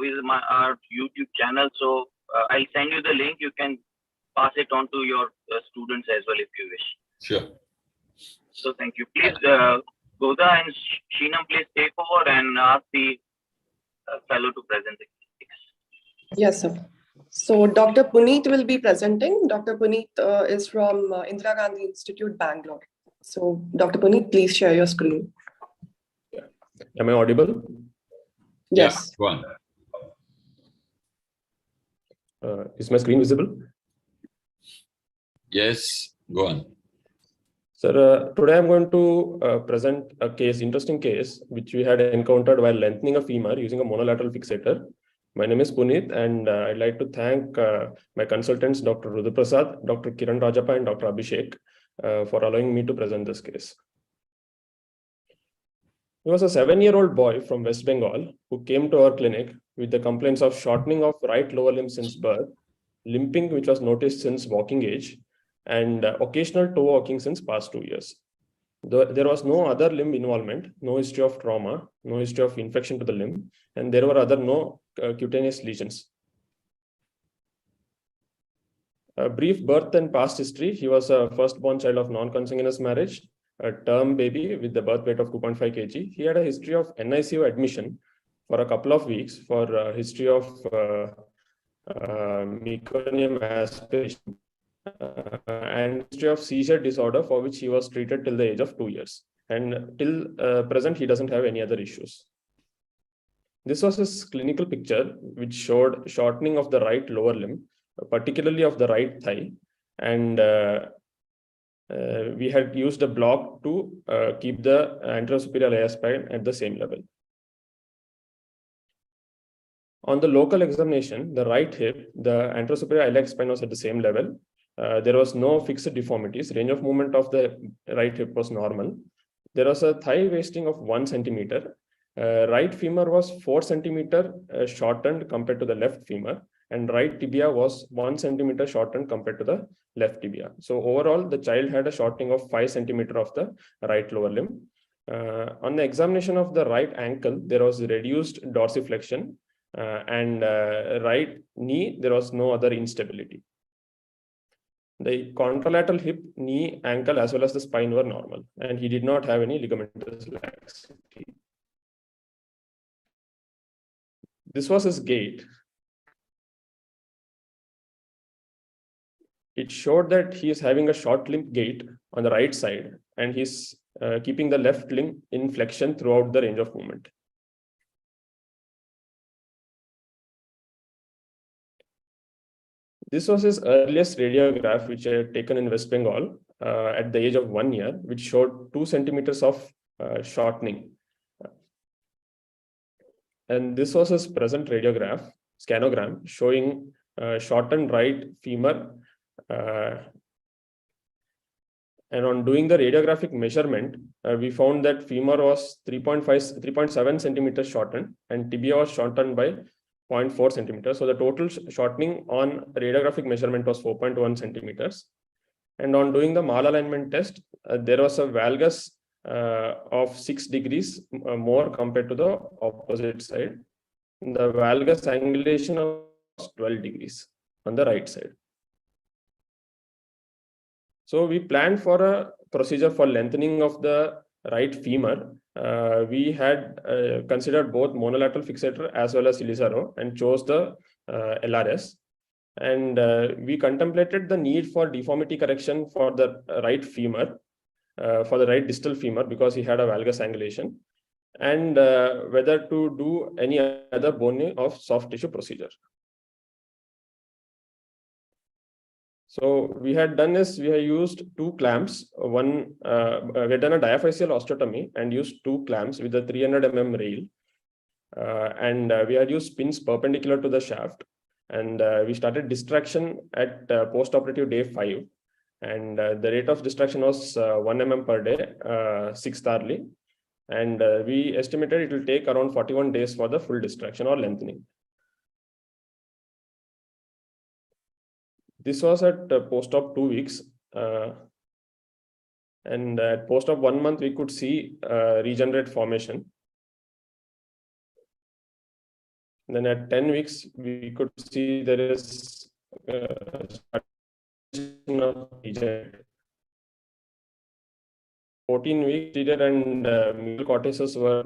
with our YouTube channel. So I'll send you the link. You can pass it on to your students as well if you wish. Sure. So thank you. Please, Goda and Sheenam, please take over and ask the fellow to present the case. Yes, sir. So Dr. Puneet will be presenting. Dr. Puneet is from Indira Gandhi Institute, Bangalore. So Dr. Puneet, please share your screen. Am I audible? Yes. Yeah, go on. Is my screen visible? Yes, go on. Sir, today I'm going to present a case, interesting case, which we had encountered while lengthening a femur using a monolateral fixator. My name is Puneet, and I'd like to thank my consultants, Dr. Rudraprasad, Dr. Kiran Rajappa, and Dr. Abhishek for allowing me to present this case. He was a 7-year-old boy from West Bengal who came to our clinic with the complaints of shortening of right lower limb since birth, limping which was noticed since walking age, and occasional toe walking since past 2 years. There was no other limb involvement, no history of trauma, no history of infection to the limb, and there were no cutaneous lesions. A brief birth and past history. He was a firstborn child of non-consanguineous marriage, a term baby with the birth weight of 2.5 kg. He had a history of NICU admission for a couple of weeks for a history of meconium aspiration and history of seizure disorder for which he was treated till the age of 2 years. And till present, he doesn't have any other issues. This was his clinical picture, which showed shortening of the right lower limb, particularly of the right thigh. And we had used a block to keep the anterosuperior iliac spine at the same level. On the local examination, the right hip, the anterosuperior iliac spine was at the same level. There was no fixed deformities. Range of movement of the right hip was normal. There was a thigh wasting of 1 centimeter. Right femur was 4 centimeter shortened compared to the left femur, and right tibia was 1 centimeter shortened compared to the left tibia. So overall, the child had a shortening of 5 centimeter of the right lower limb. On the examination of the right ankle, there was reduced dorsiflexion, and right knee, there was no other instability. The contralateral hip, knee, ankle, as well as the spine were normal, and he did not have any ligamentous laxity. This was his gait. It showed that he is having a short limb gait on the right side, and he's keeping the left limb in flexion throughout the range of movement. This was his earliest radiograph, which I had taken in West Bengal at the age of 1 year, which showed 2 centimeters of shortening. And this was his present radiograph, scanogram, showing shortened right femur. And on doing the radiographic measurement, we found that femur was 3.7 centimeters shortened, and tibia was shortened by 0.4 centimeters. So the total shortening on radiographic measurement was 4.1 centimeters. And on doing the mal alignment test, there was a valgus of 6 degrees more compared to the opposite side. The valgus angulation was 12 degrees on the right side. So we planned for a procedure for lengthening of the right femur. We had considered both monolateral fixator as well as Ilisaro and chose the LRS. And we contemplated the need for deformity correction for the right femur, for the right distal femur, because he had a valgus angulation, and whether to do any other bone of soft tissue procedure. So we had done is we have used two clamps. One we had done a diaphyseal osteotomy and used two clamps with a 300 mm rail, and we had used pins perpendicular to the shaft. And we started distraction at post-operative day 5, and the rate of distraction was 1 mm per day, 6th hourly. And we estimated it will take around 41 days for the full distraction or lengthening. This was at post-op 2 weeks. And at post-op 1 month, we could see regenerate formation. Then at 10 weeks, we could see there is of 14 weeks, anterior and medial cortices were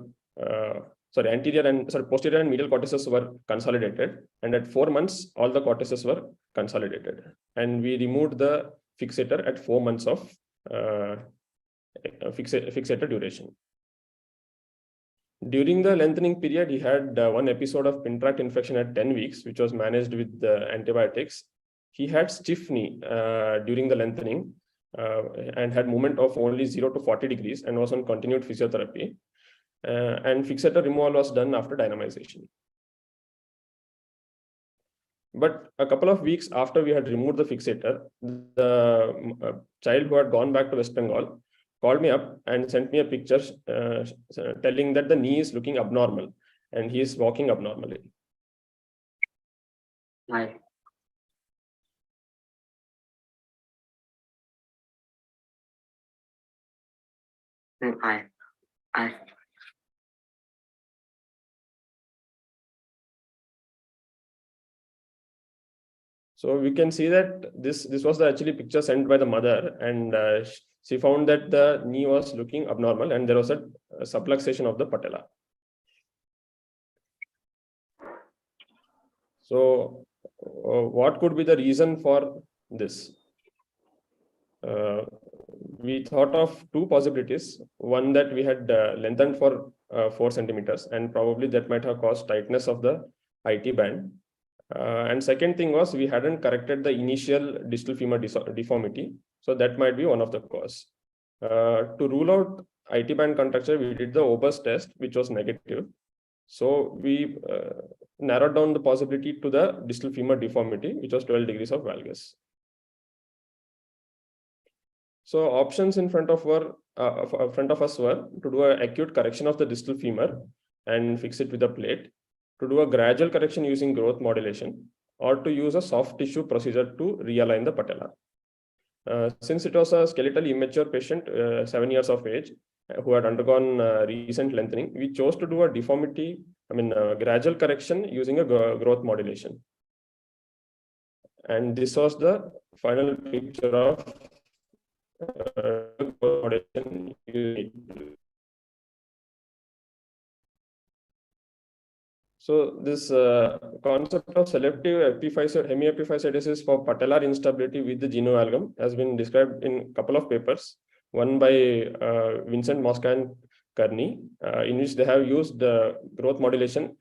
posterior and medial cortices were consolidated, and at 4 months, all the cortices were consolidated, and we removed the fixator at 4 months of fixator duration. During the lengthening period, he had one episode of pin tract infection at 10 weeks, which was managed with antibiotics. He had stiff knee during the lengthening and had movement of only 0 to 40 degrees and was on continued physiotherapy. And fixator removal was done after dynamization. But a couple of weeks after we had removed the fixator, the child who had gone back to West Bengal called me up and sent me a picture telling that the knee is looking abnormal and he is walking abnormally. Hi. Hi. So we can see that this was the actually picture sent by the mother, and she found that the knee was looking abnormal and there was a subluxation of the patella. So what could be the reason for this? We thought of two possibilities. One, that we had lengthened for 4 centimeters, and probably that might have caused tightness of the IT band. And second thing was we hadn't corrected the initial distal femur deformity. So that might be one of the cause. To rule out IT band contracture, we did the Obers test, which was negative. So we narrowed down the possibility to the distal femur deformity, which was 12 degrees of valgus. So options in front of us were to do an acute correction of the distal femur and fix it with a plate, to do a gradual correction using growth modulation, or to use a soft tissue procedure to realign the patella. Since it was a skeletally immature patient, 7 years of age, who had undergone recent lengthening, we chose to do a gradual correction using a growth modulation. And this was the final picture of growth modulation. So this concept of selective hemiepiphysiodesis for patellar instability with the genoamalgam has been described in a couple of papers. One by Vincent Mosca and Kearney, in which they have used growth modulation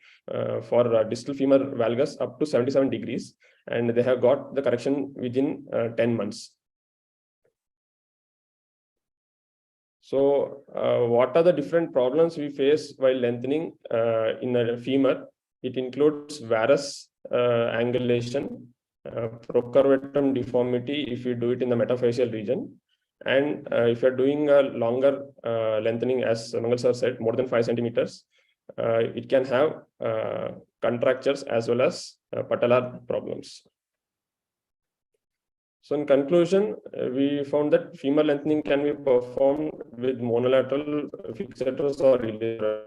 for distal femur valgus up to 77 degrees, and they have got the correction within 10 months. So what are the different problems we face while lengthening in a femur? It includes varus angulation, procurvatum deformity if you do it in the metaphyseal region, and if you're doing a longer lengthening, as Mangal sir said, more than 5 centimeters, it can have contractures as well as patellar problems. So in conclusion, we found that femur lengthening can be performed with monolateral fixators or releasers.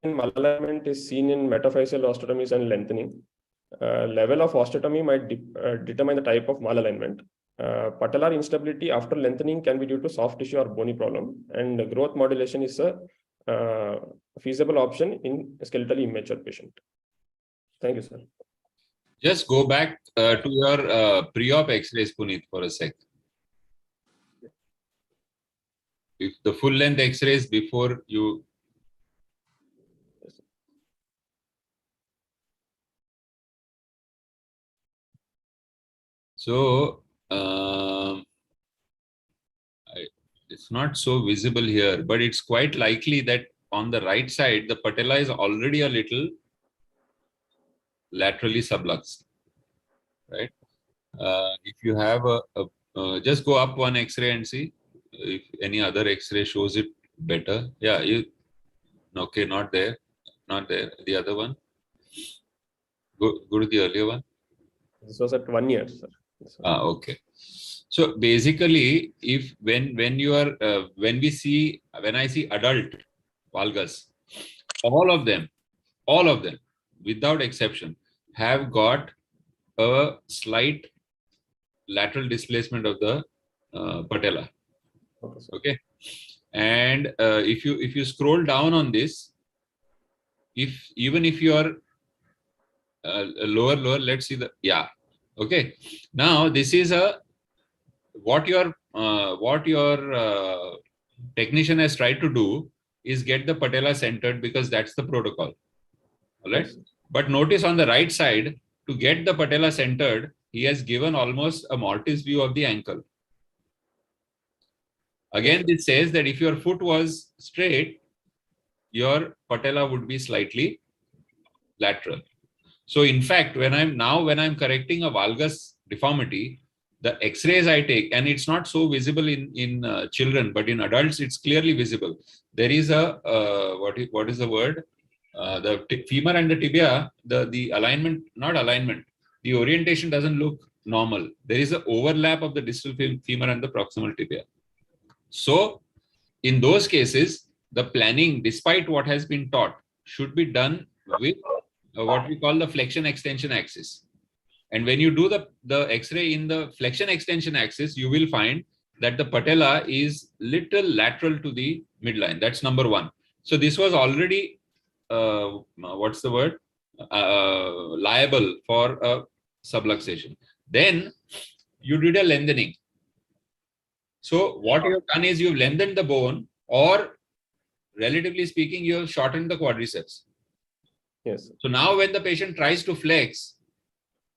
Malalignment is seen in metaphyseal osteotomies and lengthening. Level of osteotomy might determine the type of malalignment. Patellar instability after lengthening can be due to soft tissue or bony problem, and growth modulation is a feasible option in a skeletally immature patient. Thank you, sir. Just go back to your pre-op X-rays, Puneet, for a sec. If the full length X-rays before you. So it's not so visible here, but it's quite likely that on the right side, the patella is already a little laterally subluxed, right? If you have just go up one X-ray and see if any other X-ray shows it better. Yeah, okay, not there, not there. The other one, go to the earlier one. This was at 1 year, sir. Okay. So basically, if when you are when I see adult valgus, all of them, without exception, have got a slight lateral displacement of the patella. Okay, and if you scroll down on this, even if you are lower, let's see okay. Now this is what your technician has tried to do is get the patella centered, because that's the protocol. All right. Yes. But notice on the right side, to get the patella centered, he has given almost a mortise view of the ankle. Again, this says that if your foot was straight, your patella would be slightly lateral. So in fact, when I'm correcting a valgus deformity, the X-rays I take, and it's not so visible in children, but in adults, it's clearly visible. There is a what is the word? The femur and the tibia, the alignment, not alignment, the orientation doesn't look normal. There is an overlap of the distal femur and the proximal tibia. So in those cases, the planning, despite what has been taught, should be done with what we call the flexion extension axis. And when you do the X-ray in the flexion extension axis, you will find that the patella is little lateral to the midline. That's number one. So this was already, what's the word? Liable for a subluxation. Then you did a lengthening. So what you have done is you've lengthened the bone, or relatively speaking, you have shortened the quadriceps. Yes. So now when the patient tries to flex,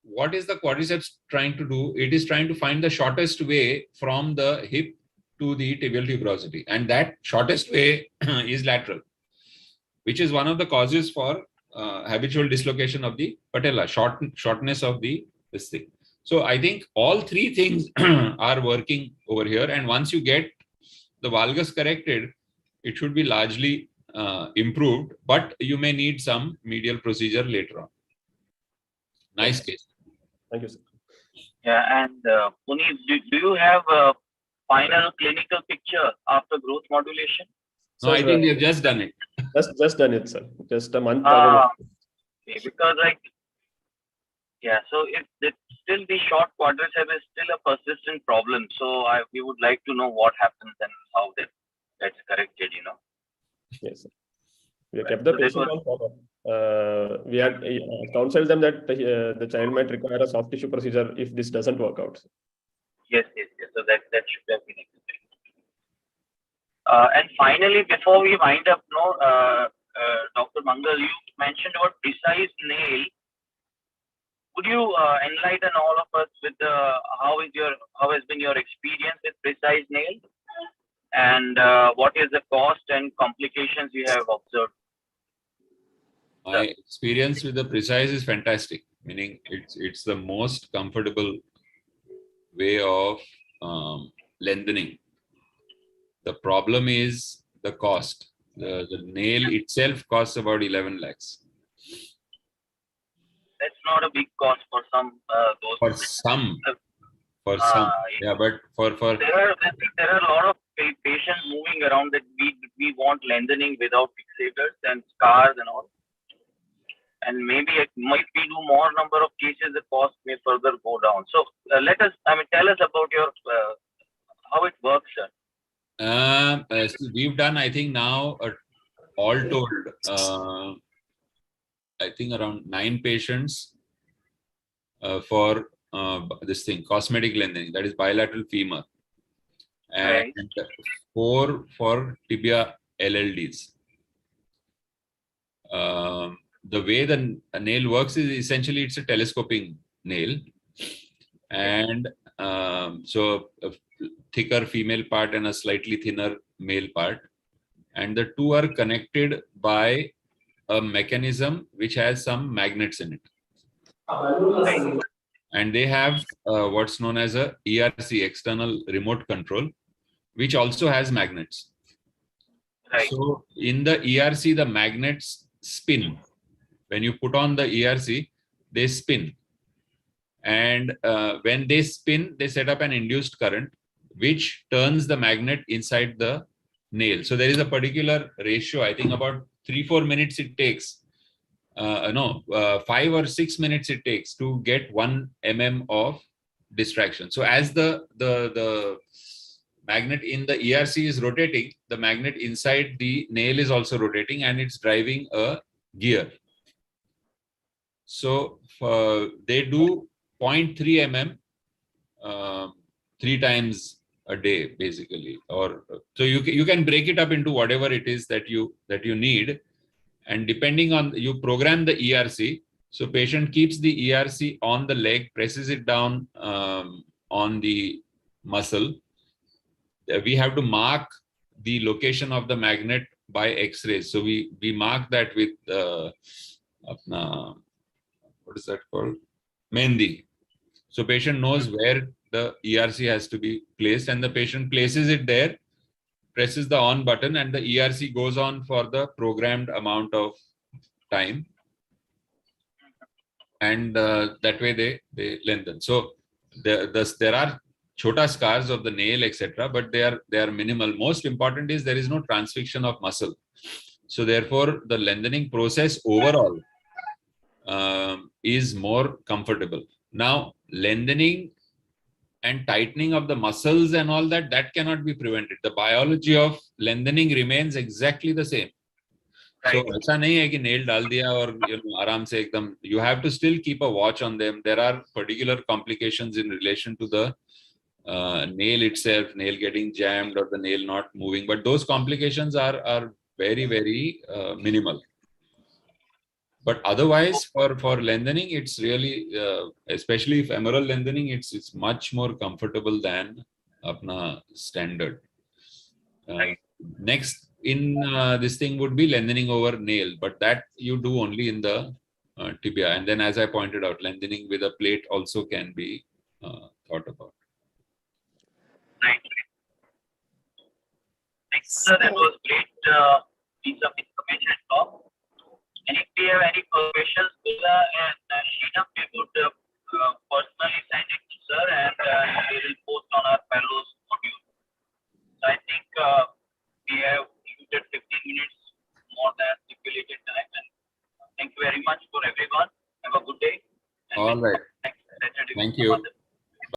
what is the quadriceps trying to do? It is trying to find the shortest way from the hip to the tibial tuberosity. And that shortest way is lateral, which is one of the causes for habitual dislocation of the patella, shortness of this thing. So I think all three things are working over here. And once you get the valgus corrected, it should be largely improved, but you may need some medial procedure later on. Nice case. Thank you, sir. Yeah, and Puneet, do you have a final clinical picture after growth modulation? No, I think we've just done it. Just done it, sir. Just a month ago. Okay, because so if still the short quadricep is still a persistent problem, so we would like to know what happens and how that's corrected, Yes, sir. We have kept the patient on follow-up. We had counseled them that the child might require a soft tissue procedure if this doesn't work out. Yes. So that should have been explained. And finally, before we wind up, Dr. Mangal, you mentioned about precise nail. Would you enlighten all of us with how has been your experience with precise nail, and what is the cost and complications you have observed? My experience with the precise is fantastic. Meaning, it's the most comfortable way of lengthening. The problem is the cost. The nail itself costs about 11 lakhs. That's not a big cost for some those. For some. Yeah, but for there are a lot of patients moving around that we want lengthening without fixators and scars and all. And maybe if we do more number of cases, the cost may further go down. So tell us about your how it works, sir. So we've done, I think now, all told, I think around 9 patients for this thing, cosmetic lengthening, that is bilateral femur, and 4 for tibia LLDs. The way the nail works is essentially it's a telescoping nail, and so a thicker female part and a slightly thinner male part, and the two are connected by a mechanism which has some magnets in it. And they have what's known as a ERC, external remote control, which also has magnets. Right. So in the ERC, the magnets spin. When you put on the ERC, they spin. And when they spin, they set up an induced current, which turns the magnet inside the nail. So there is a particular ratio, I think about 3-4 minutes it takes. 5 or 6 minutes it takes to get 1 mm of distraction. So as the magnet in the ERC is rotating, the magnet inside the nail is also rotating, and it's driving a gear. So they do 0.3 mm 3 times a day, basically. Or so you can break it up into whatever it is that you need. And depending on, you program the ERC. So patient keeps the ERC on the leg, presses it down on the muscle. We have to mark the location of the magnet by X-rays. So we mark that with what is that called? Mehendi. So patient knows where the ERC has to be placed, and the patient places it there, presses the on button, and the ERC goes on for the programmed amount of time, and that way they lengthen. So there are chota scars of the nail, etc., but they are minimal. Most important is there is no transfixion of muscle. So therefore, the lengthening process overall is more comfortable. Now, lengthening and tightening of the muscles and all that cannot be prevented. The biology of lengthening remains exactly the same. So ऐसा नहीं है कि nail डाल दिया और आराम से एकदम. You have to still keep a watch on them. There are particular complications in relation to the nail itself, nail getting jammed or the nail not moving, but those complications are very, very minimal. But otherwise, for lengthening, it's really, especially femoral lengthening, it's much more comfortable than apna standard. Next in this thing would be lengthening over nail, but that you do only in the tibia. And then, as I pointed out, lengthening with a plate also can be thought about. Right. Thanks, sir. That was great piece of information. And if we have any questions, Bulla and Sheena, we would personally send it to sir, and we will post on our fellows module. So I think we have used 15 minutes more than stipulated time. And thank you very much for everyone. Have a good day. All right. Thanks. Thank you.